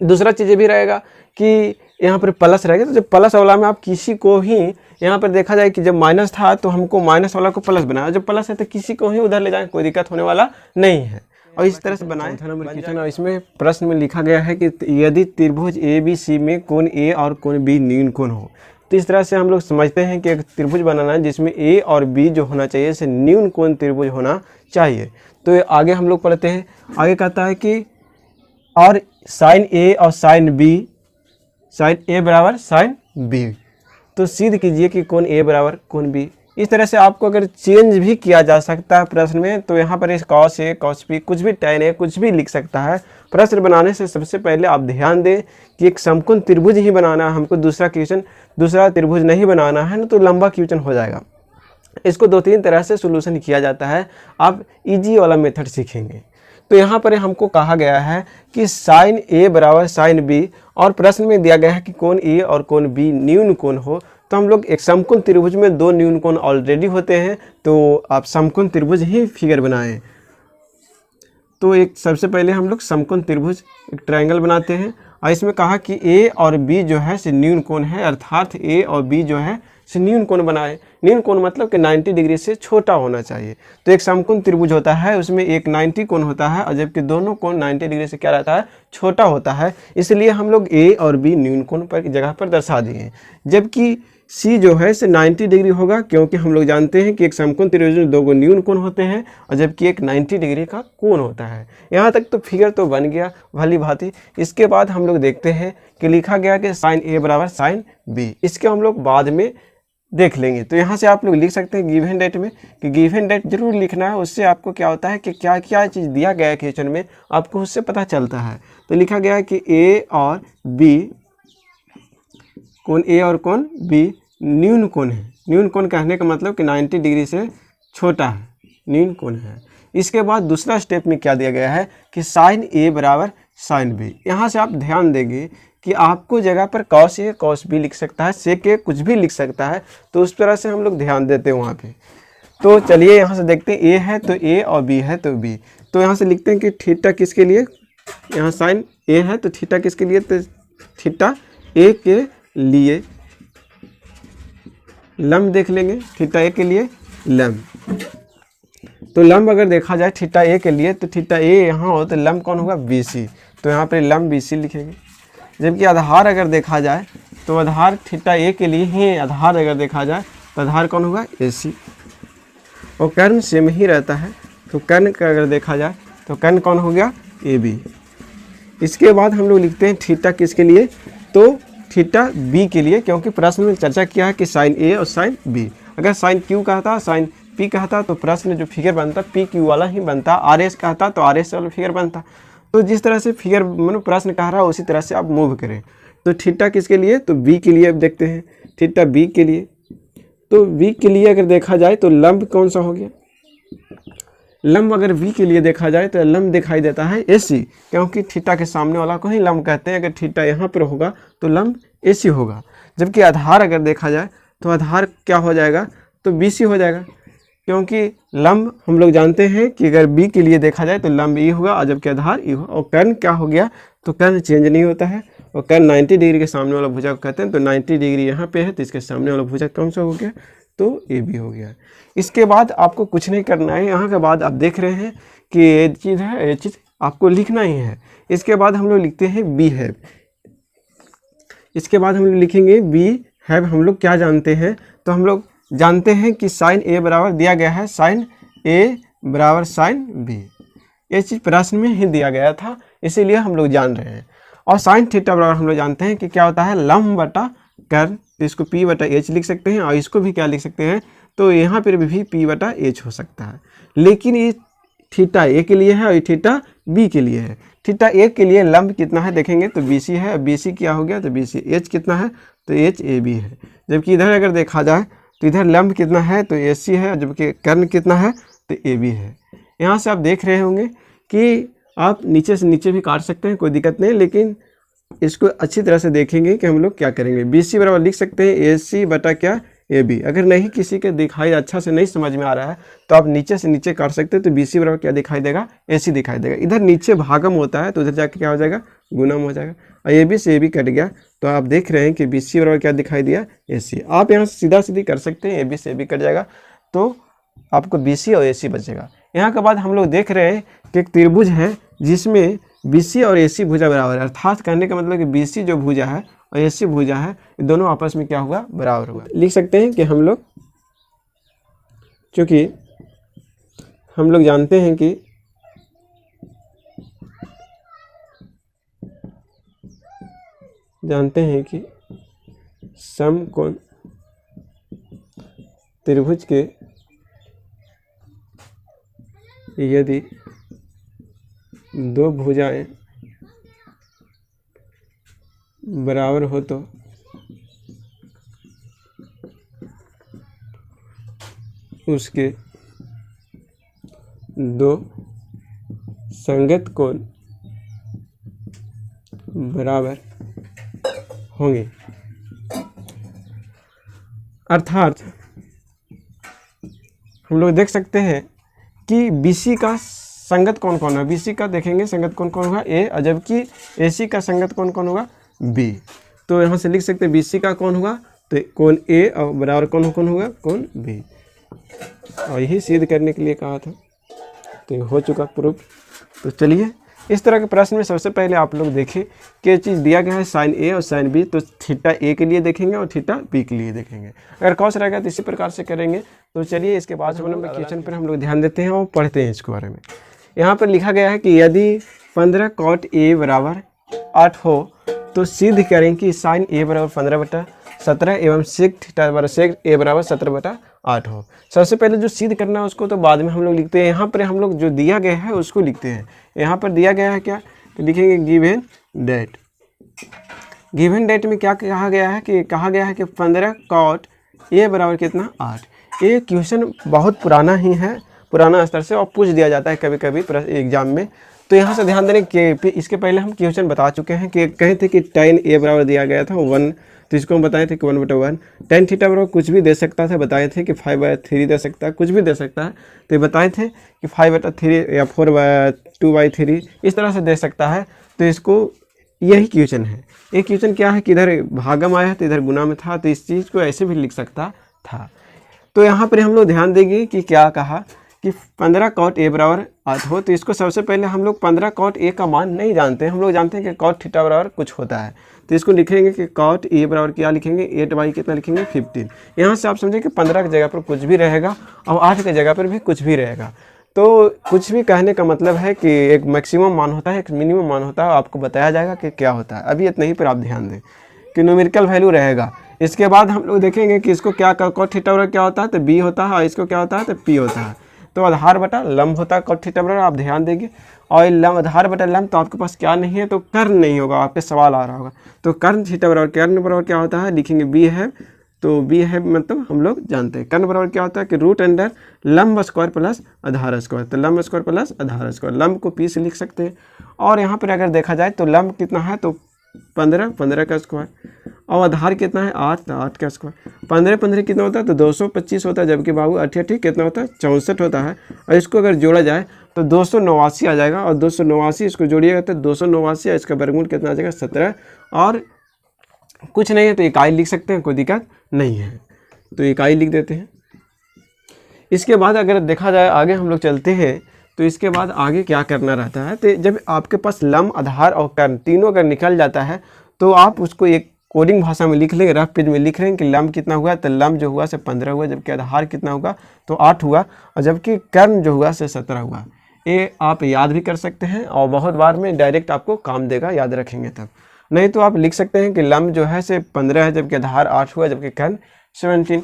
दूसरा चीज़ ये भी रहेगा कि यहाँ पर प्लस रहेगा तो जब प्लस वाला में आप किसी को ही यहाँ पर देखा जाए कि जब माइनस था तो हमको माइनस वाला को प्लस बनाया, जब प्लस है तो किसी को ही उधर ले जाए, कोई दिक्कत होने वाला नहीं है। और इस तरह से बनाए नंबर क्वेश्चन और इसमें प्रश्न में लिखा गया है कि यदि त्रिभुज ABC में कोण A और कोण B न्यून कोण हो। तो इस तरह से हम लोग समझते हैं कि एक त्रिभुज बनाना है जिसमें A और B जो होना चाहिए इसे न्यून कोण त्रिभुज होना चाहिए। तो आगे हम लोग पढ़ते हैं, आगे कहता है कि और साइन A और साइन B, साइन A बराबर साइन B, तो सिद्ध कीजिए कि कोण A बराबर कोण B। इस तरह से आपको अगर चेंज भी किया जा सकता है प्रश्न में तो यहाँ पर इस cos A cos B कुछ भी tan A कुछ भी लिख सकता है। प्रश्न बनाने से सबसे पहले आप ध्यान दें कि एक समकोण त्रिभुज ही बनाना है हमको, दूसरा त्रिभुज नहीं बनाना है ना तो लंबा क्वेश्चन हो जाएगा। इसको दो तीन तरह से सोल्यूशन किया जाता है, आप इजी वाला मेथड सीखेंगे। तो यहाँ पर हमको कहा गया है कि साइन A बराबर साइन B और प्रश्न में दिया गया है कि कोण A और कोण B न्यून कोण हो। तो हम लोग एक समकोण त्रिभुज में दो न्यून कोण ऑलरेडी होते हैं तो आप समकोण त्रिभुज ही फिगर बनाएं। तो एक सबसे पहले हम लोग समकोण त्रिभुज एक ट्रायंगल बनाते हैं और इसमें कहा कि A और B जो है से न्यून कोण है, अर्थात A और B जो है से न्यून कोण बनाए। न्यून कोण मतलब कि 90 डिग्री से छोटा होना चाहिए। तो एक समकोण त्रिभुज होता है उसमें एक 90 कोण होता है और जबकि दोनों कोण 90 डिग्री से क्या रहता है, छोटा होता है। इसलिए हम लोग A और B न्यून कोण पर जगह पर दर्शा दिए, जबकि C जो है से 90 डिग्री होगा क्योंकि हम लोग जानते हैं कि एक समकोण त्रिभुज में दो न्यून कोण होते हैं और जबकि एक 90 डिग्री का कोण होता है। यहाँ तक तो फिगर तो बन गया भली भांति। इसके बाद हम लोग देखते हैं कि लिखा गया कि साइन A बराबर साइन B, इसके हम लोग बाद में देख लेंगे। तो यहाँ से आप लोग लिख सकते हैं गिवन डेट में कि गिवन डेट जरूर लिखना है, उससे आपको क्या होता है कि क्या क्या चीज़ दिया गया है क्वेश्चन में आपको उससे पता चलता है। तो लिखा गया है कि A और B, कोण A और कोण B न्यून कोण है। न्यून कोण कहने का मतलब कि 90 डिग्री से छोटा है, न्यून कोण है। इसके बाद दूसरा स्टेप में क्या दिया गया है कि साइन A बराबर साइन B। यहाँ से आप ध्यान देंगे कि आपको जगह पर cos A cos B लिख सकता है, sec A कुछ भी लिख सकता है, तो उस तरह से हम लोग ध्यान देते हैं वहाँ पे। तो चलिए यहाँ से देखते हैं, A है तो A और B है तो B। तो यहाँ से लिखते हैं कि थीटा किसके लिए, यहाँ साइन A है तो थीटा किसके लिए, तो थीटा A के लिए लंब देख लेंगे, थीटा A के लिए लंब। तो लंब अगर देखा जाए थीटा A के लिए तो थीटा A यहाँ हो तो लंब कौन होगा, BC। तो यहाँ पर लंब BC लिखेंगे। जबकि आधार अगर देखा जाए तो आधार थीटा A के लिए ही आधार अगर देखा जाए तो आधार कौन होगा, AC। और कर्ण सेम ही रहता है तो कर्ण का अगर देखा जाए तो कर्ण कौन हो गया, AB। इसके बाद हम लोग लिखते हैं थीटा किसके लिए, तो थीटा B के लिए, क्योंकि प्रश्न में चर्चा किया है कि साइन A और साइन B। अगर साइन Q कहता, साइन P कहता तो प्रश्न जो फिगर बनता PQ वाला ही बनता, RS कहता तो RS वाला फिगर बनता। तो जिस तरह से फिगर मतलब प्रश्न कह रहा है उसी तरह से आप मूव करें। तो थीटा किसके लिए, तो B के लिए। अब देखते हैं थीटा B के लिए, तो B के लिए अगर देखा जाए तो लंब कौन सा हो गया, लंब अगर V के लिए देखा जाए तो लंब दिखाई देता है AC, क्योंकि थीटा के सामने वाला को ही लंब कहते हैं। अगर थीटा यहाँ पर होगा तो लंब AC होगा। जबकि आधार अगर देखा जाए तो आधार क्या हो जाएगा, तो BC हो जाएगा, क्योंकि लंब हम लोग जानते हैं कि अगर B के लिए देखा जाए तो लंब E होगा और जबकि आधार E होगा। और कर्ण क्या हो गया, तो कर्ण चेंज नहीं होता है और कर्ण 90 डिग्री के सामने वाला भुजा को कहते हैं। तो 90 डिग्री यहाँ पे है तो इसके सामने वाला भुजा कौन सा हो गया, तो AB हो गया। इसके बाद आपको कुछ नहीं करना है। यहाँ के बाद आप देख रहे हैं कि ये चीज़ है, ये चीज़ आपको लिखना ही है। इसके बाद हम लोग लिखते हैं B है। इसके बाद हम लोग लिखेंगे B है। हम लोग क्या जानते हैं, तो हम लोग जानते हैं कि साइन A बराबर दिया गया है साइन A बराबर साइन B। ये चीज़ प्रश्न में ही दिया गया था, इसीलिए हम लोग जान रहे हैं। और साइन थीटा बराबर हम लोग जानते हैं कि क्या होता है, लंब बटा कर्ण। तो इसको P बटा H लिख सकते हैं और इसको भी क्या लिख सकते हैं, तो यहाँ पर भी P बटा H हो सकता है। लेकिन ये थीटा ए के लिए है और ये थीटा बी के लिए है। थीटा ए के लिए लंब कितना है देखेंगे तो BC है, BC क्या हो गया तो BC, एच कितना है तो एच ए बी है। जबकि इधर अगर देखा जाए तो इधर लंब कितना है तो AC है, जबकि कर्ण कितना है तो AB है। यहाँ से आप देख रहे होंगे कि आप नीचे से नीचे भी काट सकते हैं, कोई दिक्कत नहीं, लेकिन इसको अच्छी तरह से देखेंगे कि हम लोग क्या करेंगे। BC बराबर लिख सकते हैं AC बटा क्या AB। अगर नहीं किसी के दिखाई अच्छा से नहीं समझ में आ रहा है तो आप नीचे से नीचे काट सकते हैं, तो BC बराबर क्या दिखाई देगा AC दिखाई देगा। इधर नीचे भागम होता है तो उधर जाके क्या हो जाएगा गुणम हो जाएगा, और AB से AB कट गया तो आप देख रहे हैं कि BC बराबर क्या दिखाई दिया AC। आप यहाँ से सीधा सीधी कर सकते हैं, AB से AB कट जाएगा तो आपको BC और AC बचेगा। यहाँ के बाद हम लोग देख रहे हैं कि एक त्रिभुज है जिसमें BC और AC भुजा बराबर है, अर्थात कहने का मतलब कि BC जो भुजा है और AC भुजा है ये दोनों आपस में क्या हुआ बराबर हुआ। लिख सकते हैं कि हम लोग, चूँकि हम लोग जानते हैं कि समकोण त्रिभुज के यदि दो भुजाएं बराबर हो तो उसके दो संगत कोण बराबर होंगे। अर्थात हम लोग देख सकते हैं कि BC का संगत कौन कौन है, BC का देखेंगे संगत कौन कौन होगा A, और जबकि AC का संगत कौन कौन होगा B। तो यहाँ से लिख सकते हैं BC का कौन होगा तो कौन A और बराबर कौन कौन होगा कौन B। और यही सिद्ध करने के लिए कहा था, तो ये हो चुका प्रूफ। तो चलिए इस तरह के प्रश्न में सबसे पहले आप लोग देखें कि ये चीज़ दिया गया है साइन A और साइन B, तो थीटा A के लिए देखेंगे और थीटा B के लिए देखेंगे। अगर कॉस रहेगा तो इसी प्रकार से करेंगे। तो चलिए इसके बाद क्वेश्चन पर हम लोग ध्यान देते हैं और पढ़ते हैं इसके बारे में। यहाँ पर लिखा गया है कि यदि 15 cot A बराबर 8 हो तो सिद्ध करें कि साइन A बराबर 15/17 एवं सेक थीटा बराबर सेक A बराबर 17/8 हो। सबसे पहले जो सिद्ध करना है उसको तो बाद में हम लोग लिखते हैं। यहाँ पर हम लोग जो दिया गया है उसको लिखते हैं। यहाँ पर दिया गया है क्या, तो लिखेंगे गिवन डेट। गिवन डेट में क्या कहा गया है कि 15 cot A बराबर कितना 8। ये क्वेश्चन बहुत पुराना ही है, पुराना स्तर से, और पूछ दिया जाता है कभी कभी एग्जाम में। तो यहाँ से ध्यान दें कि इसके पहले हम क्वेश्चन बता चुके हैं कि कहे थे कि tan A बराबर दिया गया था 1, तो इसको हम बताए थे कि 1/1। tan थीटा बराबर कुछ भी दे सकता था, बताए थे कि 5/3 दे सकता है, कुछ भी दे सकता है। तो ये बताए थे कि 5/3 या 4/2/3 इस तरह से दे सकता है। तो इसको यही क्वेश्चन है। एक क्वेश्चन क्या है कि इधर भागम आया है तो इधर गुना में था, तो इस चीज़ को ऐसे भी लिख सकता था। तो यहाँ पर हम लोग ध्यान देंगे कि क्या कहा कि 15 cot A बराबर 8 हो। तो इसको सबसे पहले हम लोग 15 cot A का मान नहीं जानते हैं, हम लोग जानते हैं कि cot थीटा बराबर कुछ होता है। तो इसको लिखेंगे कि cot A बराबर क्या लिखेंगे 8 कितना लिखेंगे 15। यहाँ से आप समझें कि 15 की जगह पर कुछ भी रहेगा और 8 की जगह पर भी कुछ भी रहेगा। तो कुछ भी कहने का मतलब है कि एक मैक्सिमम मान होता है, एक मिनिमम मान होता है, आपको बताया जाएगा कि क्या होता है। अभी इतना ही पर आप ध्यान दें कि न्यूमेरिकल वैल्यू रहेगा। इसके बाद हम लोग देखेंगे कि इसको क्या cot थीटा बराबर क्या होता है तो B होता है, और इसको क्या होता है तो P होता है। तो आधार बटा लंब होता है cot थीटा बराबर, आप ध्यान देंगे। और लंब आधार बटा लंब तो आपके पास क्या नहीं है तो कर्ण नहीं होगा, आपके सवाल आ रहा होगा। तो कर्ण थीटा बराबर कर्ण बराबर क्या होता है लिखेंगे B है, तो B है मतलब हम लोग जानते हैं। कर्ण बराबर क्या होता है कि √अंडर लंब स्क्वायर प्लस आधार स्क्वायर, तो लंब स्क्वायर प्लस आधार स्क्वायर, लंब को P से लिख सकते हैं। और यहाँ पर अगर देखा जाए तो लंब कितना है तो 15 का स्क्वायर, और आधार कितना है 8, तो 8 का स्क्वायर। 15 कितना होता है तो 225 होता है, जबकि बाबू 88 कितना होता है 64 होता है। और इसको अगर जोड़ा जाए तो 289 आ जाएगा, और 289 इसको जोड़िएगा तो 289, इसका वर्गमूल कितना आ जाएगा 17। और कुछ नहीं है तो इकाई लिख सकते हैं, कोई दिक्कत नहीं है, तो इकाई लिख देते हैं। इसके बाद अगर देखा जाए आगे हम लोग चलते हैं तो इसके बाद आगे क्या करना रहता है। तो जब आपके पास लंब आधार और कर्ण तीनों अगर निकल जाता है तो आप उसको एक कोडिंग भाषा में लिख लेंगे, रफ पेज में लिख रहे हैं कि लंब कितना हुआ, तो लंब जो हुआ से 15 हुआ, जबकि आधार कितना होगा तो 8 हुआ, और जबकि कर्ण जो हुआ से 17 हुआ। ये आप याद भी कर सकते हैं और बहुत बार में डायरेक्ट आपको काम देगा, याद रखेंगे तब। नहीं तो आप लिख सकते हैं कि लंब जो है से 15 है, जबकि आधार 8 हुआ, जबकि कर्ण 17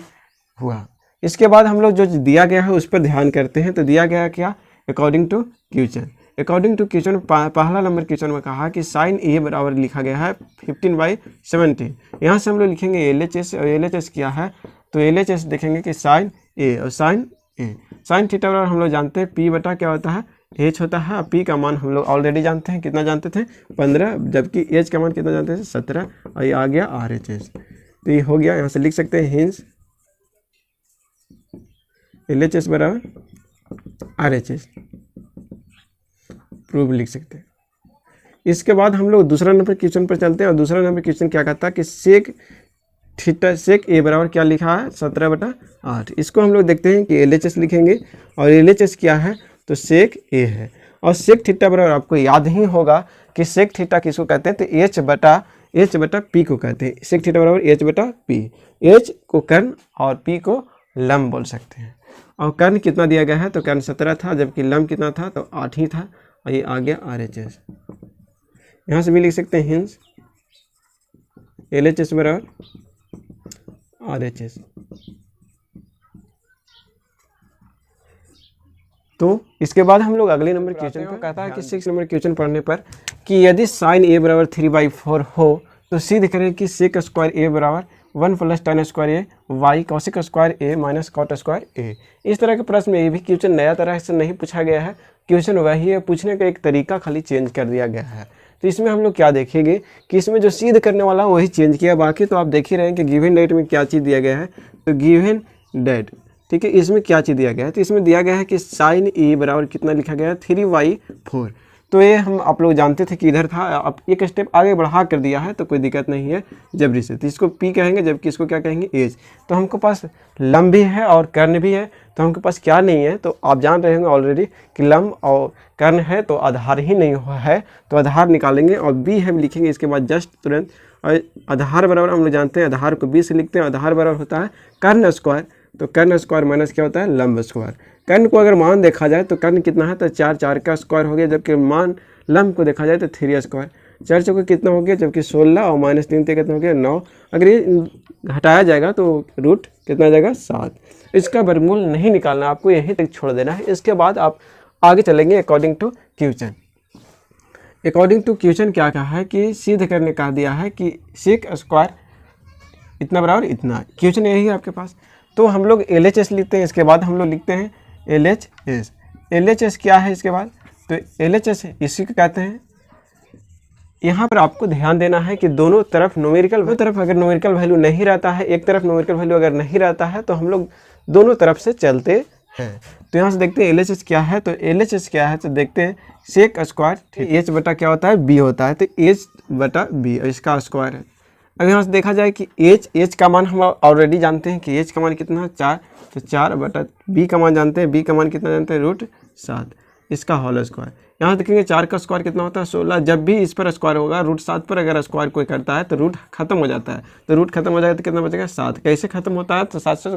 हुआ। इसके बाद हम लोग जो दिया गया है उस पर ध्यान करते हैं। तो दिया गया क्या according to question. According to question पहला नंबर क्वेश्चन में कहा कि साइन ए बराबर लिखा गया है 15/70। यहाँ से हम लोग लिखेंगे LHS, और LHS क्या है तो LHS देखेंगे कि साइन ए और साइन ए। साइन थीटा बराबर हम लोग जानते हैं P बटा क्या होता है H होता है। P का मान हम लोग ऑलरेडी जानते हैं, कितना जानते थे 15, जबकि H का मान कितना जानते थे 17, और ये आ गया RHS। तो ये हो गया, यहाँ से लिख सकते हैं हिंस LHS बराबर RHS, प्रूफ लिख सकते हैं। इसके बाद हम लोग दूसरा नंबर क्वेश्चन पर चलते हैं, और दूसरा नंबर क्वेश्चन क्या कहता है कि सेक थीटा सेक ए बराबर क्या लिखा है 17/8। इसको हम लोग देखते हैं कि LHS लिखेंगे, और LHS क्या है तो सेक ए है। और सेक थीटा बराबर आपको याद ही होगा कि सेक थीटा किसको कहते हैं तो H बटा P को कहते हैं। सेक थीटा बराबर H बटा P। H को कर्ण और P को लंब बोल सकते हैं। और कर्ण कितना दिया गया है तो कर्ण 17 था, जबकि लंब कितना था तो 8 ही था, और ये आ गया RHS। यहाँ से भी लिख सकते हैं हिंस LHS बराबर RHS। तो इसके बाद हम लोग अगले नंबर क्वेश्चन को कहता है कि 6 नंबर क्वेश्चन पढ़ने पर कि यदि साइन ए बराबर 3/4 हो तो सिद्ध करें कि सेक स्क्वायर ए बराबर 1 + tan स्क्वायर ए वाई कॉसिक स्क्वायर ए माइनस कॉट स्क्वायर ए। इस तरह के प्रश्न में ये भी क्वेश्चन नया तरह से नहीं पूछा गया है, क्वेश्चन वही है, पूछने का एक तरीका खाली चेंज कर दिया गया है। तो इसमें हम लोग क्या देखेंगे कि इसमें जो सिद्ध करने वाला वही चेंज किया, बाकी तो आप देख ही रहे हैं कि गिवन डेट में क्या चीज़ दिया गया है तो गिवन डेट, ठीक है। इसमें क्या चीज़ दिया गया है तो इसमें दिया गया है कि साइन ए बराबर कितना लिखा गया है 3/4। तो ये हम आप लोग जानते थे कि इधर था, अब एक स्टेप आगे बढ़ा कर दिया है तो कोई दिक्कत नहीं है जबरी से। तो इसको P कहेंगे, जबकि इसको क्या कहेंगे एज। तो हमको पास लंब भी है और कर्ण भी है, तो हमके पास क्या नहीं है तो आप जान रहे होंगे ऑलरेडी कि लंब और कर्ण है तो आधार ही नहीं हुआ है, तो आधार निकालेंगे और B हम लिखेंगे इसके बाद जस्ट तुरंत। और आधार बराबर हम लोग जानते हैं, आधार को B से लिखते हैं, आधार बराबर होता है कर्ण स्क्वायर, तो कर्ण स्क्वायर माइनस क्या होता है लंब स्क्वायर। कर्ण को अगर मान देखा जाए तो कर्ण कितना है तो 4 का स्क्वायर हो गया, जबकि मान लंब को देखा जाए तो 3 स्क्वायर। 4 चौके कितना हो गया, जबकि 16 और -3 कितना हो गया 9। अगर ये घटाया जाएगा तो रूट कितना आ जाएगा 7। इसका वर्गमूल नहीं निकालना, आपको यहीं तक छोड़ देना है। इसके बाद आप आगे चलेंगे according to question. According to question क्या कहा है कि सिद्ध करने कहा दिया है कि सेक स्क्वायर इतना बराबर इतना, क्वेश्चन यही है आपके पास। तो हम लोग LHS लिखते हैं, इसके बाद हम लोग लिखते हैं LHS। LHS क्या है इसके बाद तो LHS इसी को कहते हैं। यहाँ पर आपको ध्यान देना है कि दोनों तरफ न्यूमेरिकल अगर न्यूमेरिकल वैल्यू नहीं रहता है, एक तरफ न्यूमेरिकल वैल्यू अगर नहीं रहता है तो हम लोग दोनों तरफ से चलते हैं। तो यहाँ से देखते हैं LHS क्या है तो LHS क्या है तो देखते हैं सेक स्क्वायर H बटा क्या होता है B होता है, तो H बटा B इसका स्क्वायर है। अब यहाँ से देखा जाए कि H का मान हम ऑलरेडी जानते हैं कि H का मान कितना है 4, तो 4 बटा B का मान जानते हैं, B का मान कितना जानते हैं √7 इसका होल स्क्वायर। यहाँ देखेंगे 4 का स्क्वायर कितना होता है 16, जब भी इस पर स्क्वायर होगा √7 पर अगर स्क्वायर कोई करता है तो रूट खत्म हो जाता है, तो रूट खत्म हो जाएगा तो कितना बचेगा 7। कैसे खत्म होता है तो 7 से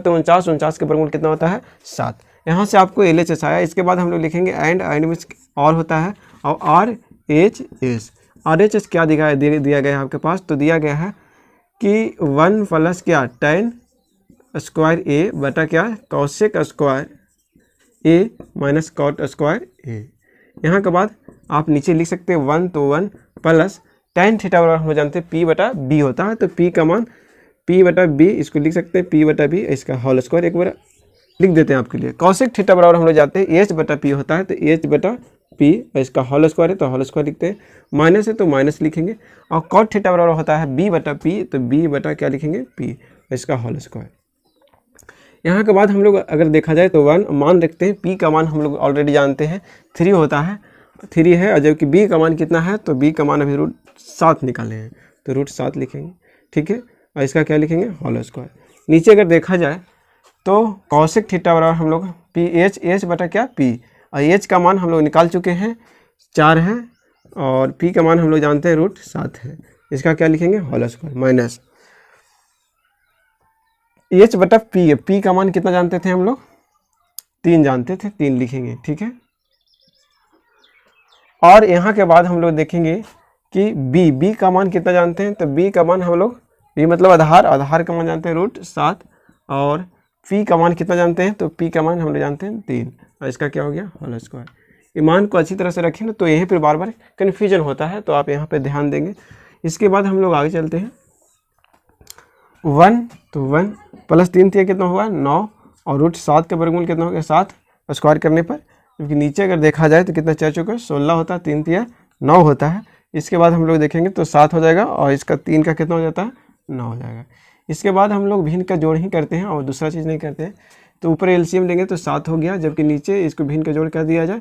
49 के वर्गमूल कितना होता है 7। यहाँ से आपको LHS आया। इसके बाद हम लोग लिखेंगे एंड में और होता है और RHS क्या दिया गया है आपके पास तो दिया गया है कि 1 + क्या tan स्क्वायर ए बटा क्या कॉसेक स्क्वायर ए माइनस कॉट स्क्वायर ए। यहाँ के बाद आप नीचे लिख सकते हैं 1 तो 1 प्लस tan थीटा बराबर हम जानते हैं P बटा B होता है, तो P का मान P बटा B, इसको लिख सकते हैं P बटा B इसका होल स्क्वायर। एक बार लिख देते हैं आपके लिए। कॉसेक थीटा बराबर हम लोग जानते हैं H बटा P होता है, तो H बटा P इसका होल स्क्वायर है तो होल स्क्वायर लिखते हैं, माइनस है तो माइनस लिखेंगे। और कॉट थीटा बराबर होता है B बटा P, तो B बटा क्या लिखेंगे P इसका होल स्क्वायर। यहाँ के बाद हम लोग अगर देखा जाए तो 1 मान रखते हैं, P का मान हम लोग ऑलरेडी जानते हैं 3 होता है, 3 है, और जबकि B का मान कितना है तो B का मान अभी √7 निकाले हैं तो √7 लिखेंगे, ठीक है। और इसका क्या लिखेंगे होल स्क्वायर। नीचे अगर देखा जाए तो कॉसेक थीटा बराबर हम लोग H बटा क्या P, और H का मान हम लोग निकाल चुके हैं 4 है, और P का मान हम लोग जानते हैं √7 है, इसका क्या लिखेंगे होल स्क्वायर माइनस H बटा P है। P का मान कितना जानते थे हम लोग 3 जानते थे, 3 लिखेंगे, ठीक है। और यहाँ के बाद हम लोग देखेंगे कि B का मान कितना जानते हैं तो B का मान हम लोग B मतलब आधार का मान जानते हैं √7, और पी का मान कितना जानते हैं, तो पी का मान हम लोग जानते हैं 3, और इसका क्या हो गया होल स्क्वायर। ये मान को अच्छी तरह से रखें ना, तो यहीं पर बार बार कन्फ्यूजन होता है, तो आप यहाँ पे ध्यान देंगे। इसके बाद हम लोग आगे चलते हैं। 1 तो 1 प्लस 3 थी कितना होगा 9, और रूट 7 का वर्गमूल कितना हो गया 7 स्क्वायर करने पर, क्योंकि नीचे अगर देखा जाए तो कितना 4 चौके 16 होता है, 3 तिया 9 होता है। इसके बाद हम लोग देखेंगे तो 7 हो जाएगा, और इसका 3 का कितना हो जाता है 9 हो जाएगा। इसके बाद हम लोग भिन्न का जोड़ ही करते हैं और दूसरा चीज़ नहीं करते हैं। तो ऊपर एलसीएम लेंगे तो 7 हो गया, जबकि नीचे इसको भिन्न का जोड़ कर दिया जाए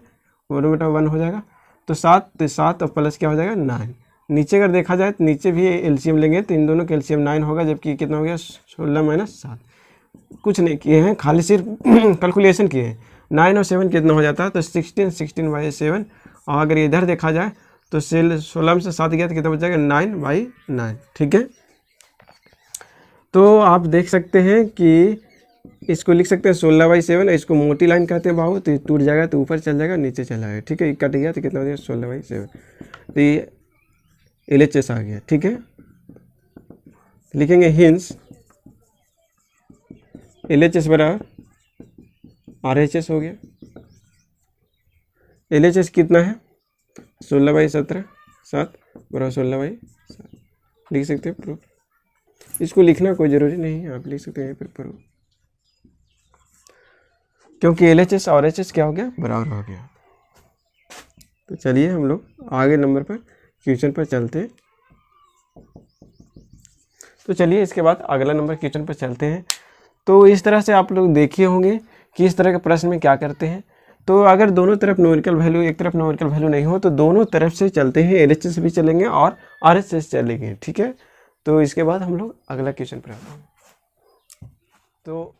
1/1 हो जाएगा। तो 7 और प्लस क्या हो जाएगा 9। नीचे अगर देखा जाए तो नीचे भी एलसीएम लेंगे तो इन दोनों का एलसीएम 9 होगा, जबकि कितना हो गया 16 - 7। कुछ नहीं किए हैं, खाली सिर्फ कैलकुलेशन किए हैं। 9 और 7 कितना हो जाता है, तो 16/7। और अगर इधर देखा जाए तो 16 में से 7 गया तो कितना बच जाएगा 9/9। ठीक है, तो आप देख सकते हैं कि इसको लिख सकते हैं 16/7, इसको मोटी लाइन कहते हैं बाबू, तो टूट जाएगा तो ऊपर चल जाएगा नीचे चला जाएगा। ठीक है, कट गया तो कितना हो जाएगा 16/7, तो ये LHS आ गया। ठीक है, लिखेंगे हिंस LHS बराबर RHS हो गया। LHS कितना है 16/17, 7 बराबर 16/7 लिख सकते हैं प्रूफ। इसको लिखना कोई ज़रूरी नहीं है, आप लिख सकते हैं प्रूफ, क्योंकि LHS और RHS क्या हो गया बराबर हो गया। तो चलिए हम लोग आगे नंबर पर क्वेश्चन पर चलते हैं। तो चलिए इसके बाद अगला नंबर क्वेश्चन पर चलते हैं। तो इस तरह से आप लोग देखे होंगे कि इस तरह के प्रश्न में क्या करते हैं। तो अगर दोनों तरफ न्यूमेरिकल वैल्यू, एक तरफ न्यूमेरिकल वैल्यू नहीं हो तो दोनों तरफ से चलते हैं, LHS भी चलेंगे और RHS चलेंगे। ठीक है, तो इसके बाद हम लोग अगला क्वेश्चन पर आते हैं। तो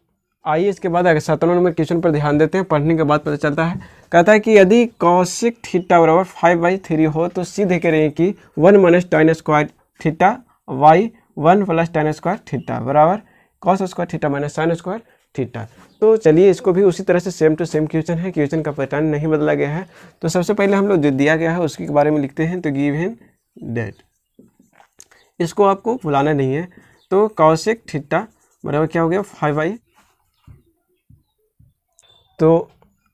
आइए इसके बाद अगर 7 नंबर क्वेश्चन पर ध्यान देते हैं। पढ़ने के बाद पता चलता है, कहता है कि यदि कॉसिक थीटा बराबर 5/3 हो तो सीधे करें कि 1 - tan square theta y 1 + tan square theta बराबर cos square theta - sin square theta. तो चलिए इसको भी उसी तरह से सेम टू सेम क्वेश्चन है, क्वेश्चन का पैटर्न नहीं बदला गया है। तो सबसे पहले हम लोग जो दिया गया है उसके बारे में लिखते हैं। तो गिवन दैट, इसको आपको भुलाना नहीं है। तो कॉसिक थीटा बराबर क्या हो गया 5/। तो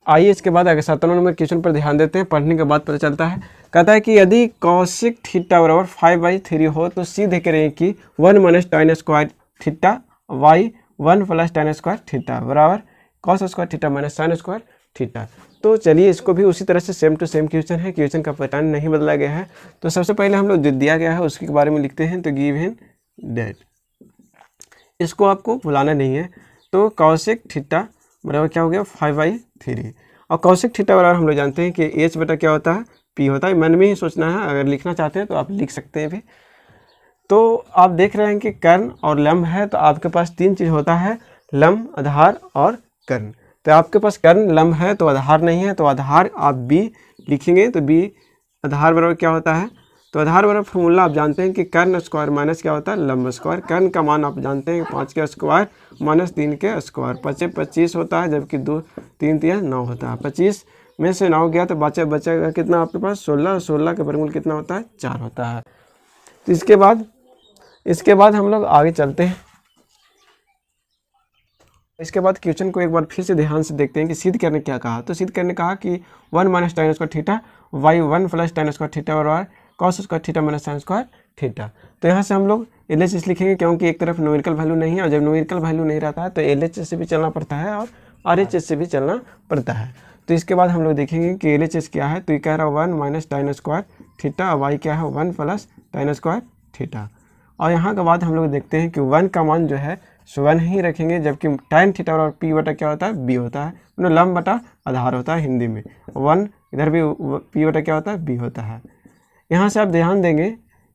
आइए इसके बाद अगर 7 नंबर क्वेश्चन पर ध्यान देते हैं। पढ़ने के बाद पता चलता है, कहता है कि यदि कॉसिक थीटा बराबर 5/3 हो तो सीधे करें कि 1 - tan square theta y 1 + tan square theta बराबर cos square theta - sin square theta. तो चलिए इसको भी उसी तरह से सेम टू सेम क्वेश्चन है, क्वेश्चन का पैटर्न नहीं बदला गया है। तो सबसे पहले हम लोग जो दिया गया है उसके बारे में लिखते हैं। तो गिवन दैट, इसको आपको भुलाना नहीं है। तो कॉसिक थीटा बराबर क्या हो गया 5/3, और कॉसिक थीटा बराबर हम लोग जानते हैं कि h बटा क्या होता है p होता है। मन में ही सोचना है, अगर लिखना चाहते हैं तो आप लिख सकते हैं भी। तो आप देख रहे हैं कि कर्ण और लंब है, तो आपके पास 3 चीज़ होता है, लंब, आधार और कर्ण। तो आपके पास कर्ण लंब है तो आधार नहीं है, तो आधार आप b लिखेंगे। तो b आधार बराबर क्या होता है, तो आधार बराबर फॉर्मूला आप जानते हैं कि कर्ण स्क्वायर माइनस क्या होता है लंब स्क्वायर। कर्ण का मान आप जानते हैं 5 के स्क्वायर - 3 के स्क्वायर, 5 × 25 होता है, जबकि 2 3 × 9 होता है। 25 में से 9 गया तो बचेगा कितना आपके पास 16, 16 का वर्गमूल कितना होता है 4 होता है। तो इसके बाद हम लोग आगे चलते हैं। इसके बाद क्वेश्चन को एक बार फिर से ध्यान से देखते हैं कि सिद्ध करने क्या कहा। तो सिद्ध करने कहा कि 1 - tan square theta y 1 + tan square theta बराबर cos square theta - sin square theta. तो यहाँ से हम लोग LHS लिखेंगे, क्योंकि एक तरफ न्यूमेरिकल वैल्यू नहीं है, और जब न्यूमेरिकल वैल्यू नहीं रहता है तो LHS से भी चलना पड़ता है और RHS से भी चलना पड़ता है। तो इसके बाद हम लोग देखेंगे कि LHS क्या है। तो ये कह रहा है 1 - tan स्क्वायर थीटा, और y क्या है 1 + tan स्क्वायर थीटा। और यहाँ के बाद हम लोग देखते हैं कि 1 का मान जो है 1 ही रखेंगे, जबकि tan थीटा और p बटा क्या होता है b होता है, मतलब लंब बटा आधार होता है हिंदी में। 1 इधर भी p बटा क्या होता है b होता है। यहाँ से आप ध्यान देंगे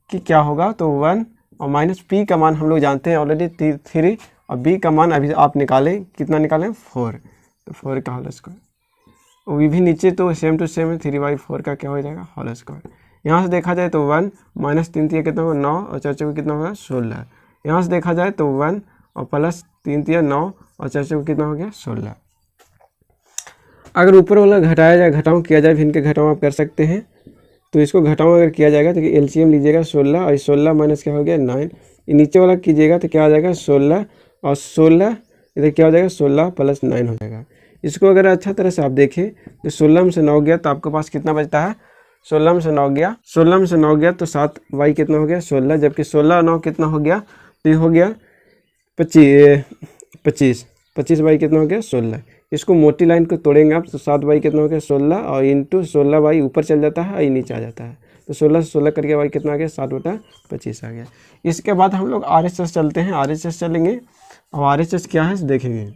कि क्या होगा, तो 1 और -p का मान हम लोग जानते हैं ऑलरेडी 3, और b का मान अभी आप निकालें, कितना निकालें 4, तो 4 का होल स्क्वायर। वो भी नीचे तो सेम टू सेम 3/4 का क्या हो जाएगा होल स्क्वायर। यहाँ से देखा जाए तो 1 - 3 कितना होगा 9, और 4 चौके कितना होगा 16। यहाँ से देखा जाए तो 1 और +3 9, और 4 चौके कितना हो गया 16। अगर ऊपर वाला घटाया जाए, घटाव किया जाए, भिन्न के घटाव आप कर सकते हैं। तो इसको घटाव अगर किया जाएगा तो LCM लीजिएगा 16, और 16 माइनस क्या हो गया 9। नीचे वाला कीजिएगा तो क्या आ जाएगा 16, और 16 इधर क्या हो जाएगा 16 + 9 हो जाएगा। इसको अगर अच्छा तरह से आप देखें तो 16 में से 9 गया तो आपके पास कितना बचता है, 16 में से 9 गया, 16 में से 9 गया तो 7y कितना हो गया 16, जबकि 16 और 9 कितना हो गया, तो ये हो गया 25, 25y कितना हो गया 16। इसको मोटी लाइन को तोड़ेंगे आप तो 7y कितना हो गया 16 और इंटू 16y ऊपर चल जाता है और नीचे आ जाता है, तो 16 से 16 करके y कितना आ गया 7/25 आ गया। इसके बाद हम लोग RHS चलते हैं, RHS चलेंगे और RHS क्या है देखेंगे।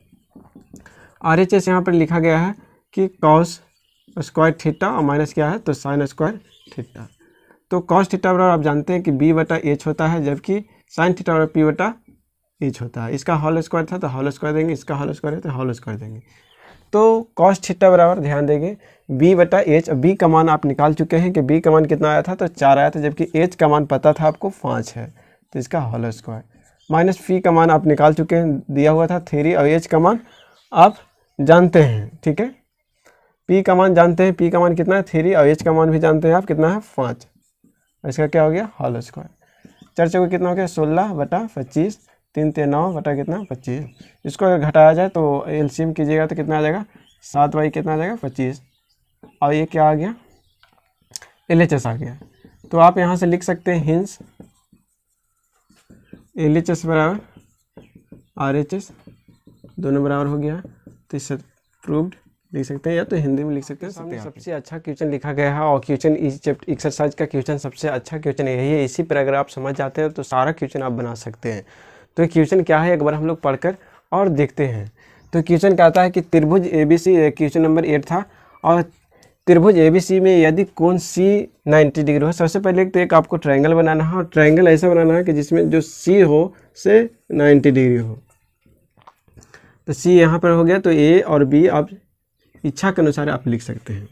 RHS यहाँ पर लिखा गया है कि cos स्क्वायर थीटा और माइनस क्या है तो साइन स्क्वायर थीटा। तो cos थीटा बराबर आप जानते हैं कि b/h होता है, जबकि साइन थीटा बराबर p/h होता है। इसका होल स्क्वायर था तो होल स्क्वायर देंगे, इसका होल स्क्वायर है तो होल स्क्वायर देंगे। तो cos थीटा बराबर ध्यान देंगे b/h। b का मान आप निकाल चुके हैं कि b का मान कितना आया था तो 4 आया था, जबकि h का मान पता था आपको 5 है, तो इसका होल स्क्वायर माइनस फी का मान आप निकाल चुके हैं, दिया हुआ था 3 और h का मान आप जानते हैं, ठीक है। p का मान जानते हैं, p का मान कितना है 3 और h का मान भी जानते हैं आप कितना है 5, इसका क्या हो गया होल स्क्वायर। 4 चौके कितना हो गया 16/25, 3 × 9 बटा कितना 25। इसको अगर घटाया जाए तो एलसीएम कीजिएगा तो कितना आ जाएगा 7y कितना आ जाएगा 25 और ये क्या आ गया LHS आ गया। तो आप यहाँ से लिख सकते हैं हिंस LHS बराबर RHS दोनों बराबर हो गया, तो इससे प्रूव्ड लिख सकते हैं या तो हिंदी में लिख सकते हैं। सामने सबसे अच्छा क्वेश्चन लिखा गया है और क्वेश्चन इस चैप्टर एक्सरसाइज का क्वेश्चन सबसे अच्छा क्वेश्चन यही है। इसी पर अगर आप समझ जाते हैं तो सारा क्वेश्चन आप बना सकते हैं। तो क्वेश्चन क्या है एक बार हम लोग पढ़कर और देखते हैं। तो क्वेश्चन कहता है कि त्रिभुज ABC, क्वेश्चन नंबर 8 था, और त्रिभुज ABC में यदि कोण C 90 डिग्री हो। सबसे पहले तो एक आपको ट्रायंगल बनाना है और ट्रायंगल ऐसा बनाना है कि जिसमें जो C हो से 90 डिग्री हो। तो C यहाँ पर हो गया, तो A और B आप इच्छा के अनुसार आप लिख सकते हैं।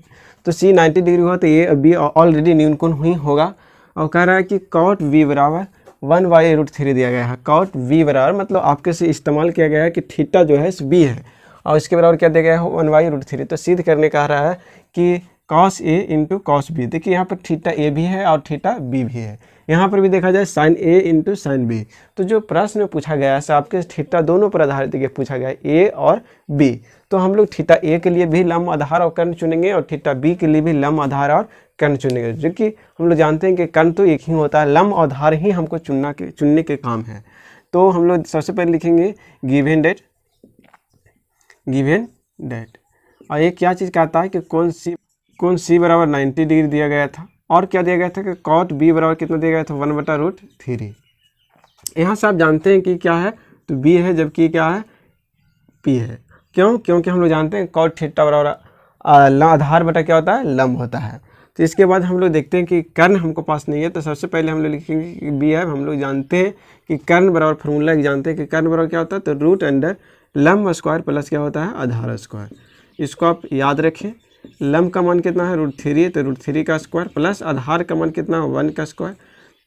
तो C 90 डिग्री हुआ तो A और B ऑलरेडी न्यून कोण ही होगा, और कह रहा है कि cot V बराबर 1/√3 दिया गया है। cot V बराबर मतलब आपके से इस्तेमाल किया गया है कि थीटा जो है B है और इसके बराबर क्या दिया गया है 1/√3। तो सिद्ध करने कह रहा है कि cos A × cos B। देखिए यहाँ पर थीटा A भी है और थीटा B भी है। यहाँ पर भी देखा जाए sin A × sin B। तो जो प्रश्न पूछा गया है आपके थीटा दोनों पर आधारित पूछा गया है A और B। तो हम लोग थीटा A के लिए भी लंब आधार और कर्ण चुनेंगे और थीटा B के लिए भी लंब आधार और कर्ण चुनेंगे, जो कि हम लोग जानते हैं कि कर्ण तो एक ही होता है, लंब और आधार ही हमको चुनने के काम है। तो हम लोग सबसे पहले लिखेंगे गिवन डेट और ये क्या चीज़ कहता है कि कोण C बराबर 90 डिग्री दिया गया था, और क्या दिया गया था कि cot B बराबर कितना दिया गया था 1/√3। यहाँ से आप जानते हैं कि क्या है तो B है, जबकि क्या है P है। क्यों? क्योंकि हम लोग जानते हैं cot थीटा बराबर आधार बटा क्या होता है लंब होता है। तो इसके बाद हम लोग देखते हैं कि कर्ण हमको पास नहीं है, तो सबसे पहले हम लोग लिखेंगे कि B है। हम लोग जानते हैं कि कर्ण बराबर फॉर्मूला जानते हैं कि कर्ण बराबर क्या होता है तो √ लंब स्क्वायर प्लस क्या होता है आधार स्क्वायर। इसको आप याद रखें। लंब का मान कितना है √3, तो √3 का स्क्वायर प्लस आधार का मान कितना 1 का स्क्वायर।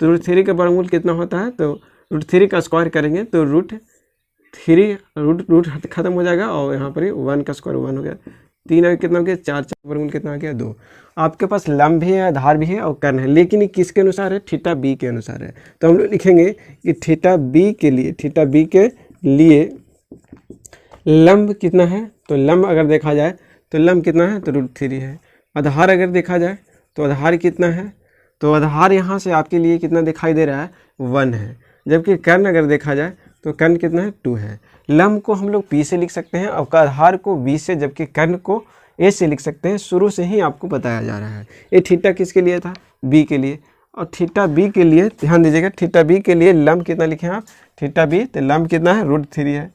तो √3 का वर्गमूल कितना होता है तो √3 का स्क्वायर करेंगे तो रूट खत्म हो जाएगा और यहाँ पर 1 का स्क्वायर 1 हो गया। 3 अगर कितना हो गया 4 वर्गमूल कितना आ गया 2। आपके पास लंब भी है आधार भी है और कर्ण है, लेकिन ये किसके अनुसार है थीटा B के अनुसार है। तो हम लोग लिखेंगे कि थीटा B के लिए लंब कितना है, तो लंब अगर देखा जाए तो लंब कितना है तो √3 है। आधार अगर देखा जाए तो आधार कितना है, तो आधार यहाँ से आपके लिए कितना दिखाई दे रहा है 1 है, जबकि कर्ण अगर देखा जाए तो कर्ण कितना है 2 है। लंब को हम लोग P से लिख सकते हैं और आधार को B से, जबकि कर्ण को A से लिख सकते हैं। शुरू से ही आपको बताया जा रहा है। ये थीटा किसके लिए था B के लिए, और थीटा B के लिए ध्यान दीजिएगा, थीटा B के लिए लंब कितना लिखे आप थीटा B, तो लंब कितना है √3 है।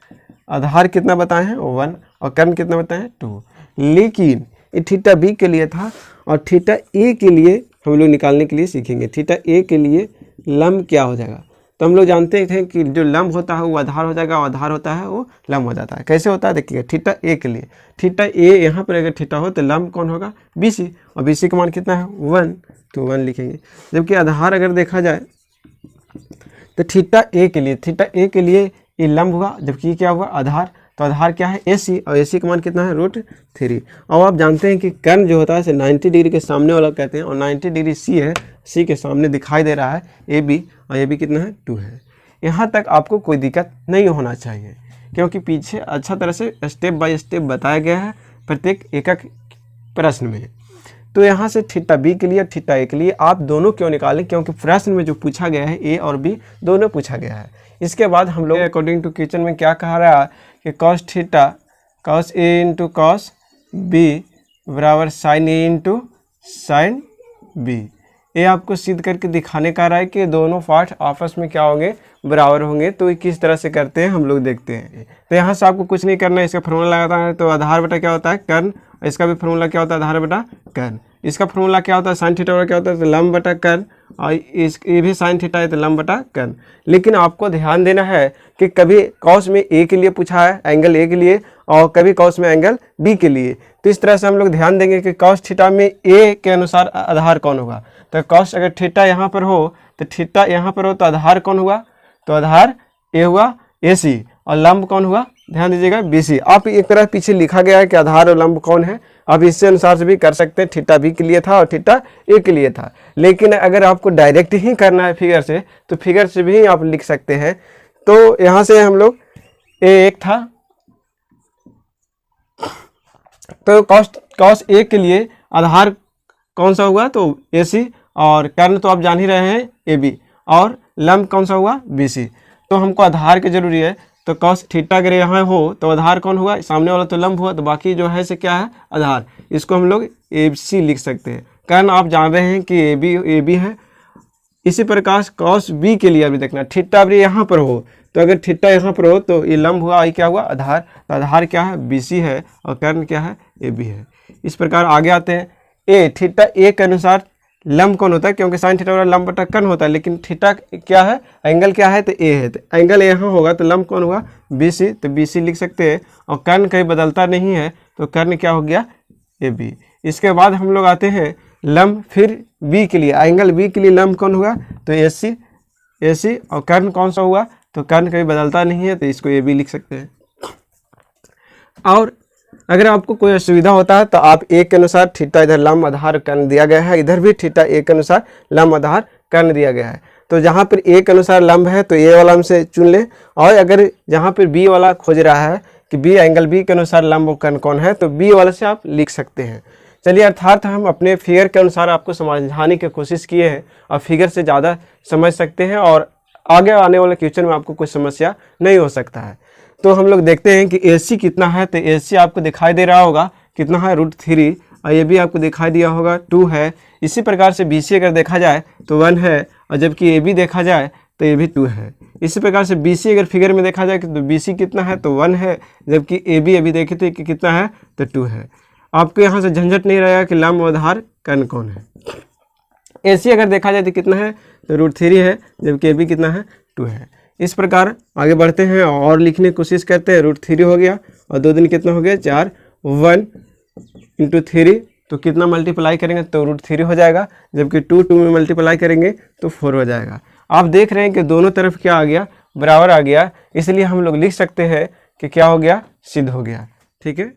आधार कितना बताए हैं 1 और कर्ण कितना बताए हैं 2। लेकिन ये थीटा B के लिए था और थीटा A के लिए हम लोग निकालने के लिए सीखेंगे। थीटा A के लिए लंब क्या हो जाएगा, तो हम लोग जानते थे कि जो लंब होता है वो आधार हो जाएगा और आधार होता है वो लंब हो जाता है। कैसे होता है देखिएगा, थीटा A के लिए थीटा A यहाँ पर अगर थीटा हो तो लंब कौन होगा BC, और BC का मान कितना है 1, तो 1 लिखेंगे। जबकि आधार अगर देखा जाए तो थीटा A के लिए ये लंब हुआ, जबकि ये क्या हुआ आधार, तो आधार क्या है AC, और AC का मान कितना है √3। और आप जानते हैं कि कर्ण जो होता है इसे 90 डिग्री के सामने वाला कहते हैं, और 90 डिग्री C है, C के सामने दिखाई दे रहा है AB, और AB कितना है 2 है। यहाँ तक आपको कोई दिक्कत नहीं होना चाहिए। क्योंकि पीछे अच्छा तरह से स्टेप बाय स्टेप बताया गया है प्रत्येक एकक प्रश्न में। तो यहाँ से थीटा बी के लिए और थीटा ए के लिए आप दोनों क्यों निकालें, क्योंकि प्रश्न में जो पूछा गया है ए और बी दोनों पूछा गया है। इसके बाद हम लोग अकॉर्डिंग टू क्वेश्चन में क्या कहा रहा है कि cos theta cos A into cos B बराबर साइन ए इंटू साइन बी। ये आपको सिद्ध करके दिखाने का रहा है कि दोनों पार्ट आपस में क्या होंगे, बराबर होंगे। तो ये किस तरह से करते हैं हम लोग देखते हैं। तो यहाँ से आपको कुछ नहीं करना है, इसका फॉर्मूला लगाता है तो आधार बटा क्या होता है कर्ण, इसका भी फॉर्मूला क्या होता है आधार बटा कर्ण। इसका फॉर्मूला क्या होता है साइन थीटा बटा क्या होता है तो लंब बटा कर्ण, और ये भी साइन थीटा है तो लंब बटा कर्ण। लेकिन आपको ध्यान देना है कि कभी कॉस में ए के लिए पूछा है एंगल ए के लिए और कभी कॉस में एंगल बी के लिए। तो इस तरह से हम लोग ध्यान देंगे कि कॉस थीटा में ए के अनुसार आधार कौन होगा। तो कॉस अगर थीटा यहाँ पर हो तो थीटा यहाँ पर हो तो आधार कौन हुआ, तो आधार ए हुआ ए सी, और लंब कौन हुआ ध्यान दीजिएगा बी सी। आप एक तरह पीछे लिखा गया है कि आधार और लंब कौन है, आप इससे अनुसार से भी कर सकते हैं। थीटा बी के लिए था और थीटा ए के लिए था। लेकिन अगर आपको डायरेक्ट ही करना है फिगर से तो फिगर से भी आप लिख सकते हैं। तो यहाँ से हम लोग ए एक था तो कॉस ए के लिए आधार कौन सा हुआ तो ए सी, और कर्ण तो आप जान ही रहे हैं ए बी, और लंब कौन सा हुआ बी सी। तो हमको आधार की जरूरी है। तो कॉस थीटा अगर यहाँ हो तो आधार कौन हुआ, सामने वाला तो लंब हुआ, तो बाकी जो है से क्या है आधार। इसको हम लोग ए सी लिख सकते हैं। कर्ण आप जान रहे हैं कि ए बी है। इसी प्रकार कॉस बी के लिए अभी देखना, थीटा अभी यहाँ पर हो तो अगर थीटा यहाँ पर हो तो ये लंब हुआ, ये क्या हुआ आधार। तो आधार क्या है बी सी है और कर्ण क्या है ए बी है। इस प्रकार आगे आते हैं। ए थीटा ए के अनुसार लंब कौन होता है, क्योंकि साइन थीटा वाला लंब बटा कर्ण होता है, लेकिन थीटा क्या है एंगल क्या है तो ए है। तो एंगल यहाँ होगा तो लंब कौन हुआ बी सी, तो बी सी लिख सकते हैं। और कर्ण कहीं बदलता नहीं है तो कर्ण क्या हो गया ए बी। इसके बाद हम लोग आते हैं लंब फिर बी के लिए, एंगल बी के लिए लंब कौन हुआ तो ए सी, और कर्ण कौन सा हुआ तो कर्ण कहीं बदलता नहीं है तो इसको ए बी लिख सकते हैं। और अगर आपको कोई असुविधा होता है तो आप ए के अनुसार थीटा इधर लंब आधार कर्ण दिया गया है, इधर भी थीटा ए के अनुसार लंब आधार कर्ण दिया गया है। तो जहाँ पर ए के अनुसार लंब है तो ए वाला हमसे चुन ले, और अगर जहाँ पर बी वाला खोज रहा है कि बी एंगल बी के अनुसार लंब और कर्ण कौन है तो बी वाले से आप लिख सकते हैं। चलिए, अर्थात हम अपने फिगर के अनुसार आपको समझाने की कोशिश किए हैं और फिगर से ज़्यादा समझ सकते हैं और आगे आने वाले क्वेश्चन में आपको कोई समस्या नहीं हो सकता है। तो हम लोग देखते हैं कि ए सी कितना है। तो ए सी आपको दिखाई दे रहा होगा कितना है √3, और ये भी आपको दिखाई दिया होगा 2 है। इसी प्रकार से बी सी अगर देखा जाए तो 1 है, और जबकि ए बी देखा जाए तो ये भी 2 है। इसी प्रकार से बी सी अगर फिगर में देखा जाए तो बी सी कितना है तो 1 है, जबकि ए बी अभी देखे थे कि कितना है तो 2 है। आपको यहाँ से झंझट नहीं रहेगा कि लंब आधार कर्ण कौन है। ए सी अगर देखा जाए तो कितना है तो √3 है, जबकि ए बी कितना है 2 है। इस प्रकार आगे बढ़ते हैं और लिखने की कोशिश करते हैं। √3 हो गया और 2 दिन कितना हो गया 4, 1 × 3 तो कितना मल्टीप्लाई करेंगे तो √3 हो जाएगा, जबकि 2 में मल्टीप्लाई करेंगे तो 4 हो जाएगा। आप देख रहे हैं कि दोनों तरफ क्या आ गया बराबर आ गया, इसलिए हम लोग लिख सकते हैं कि क्या हो गया सिद्ध हो गया। ठीक है।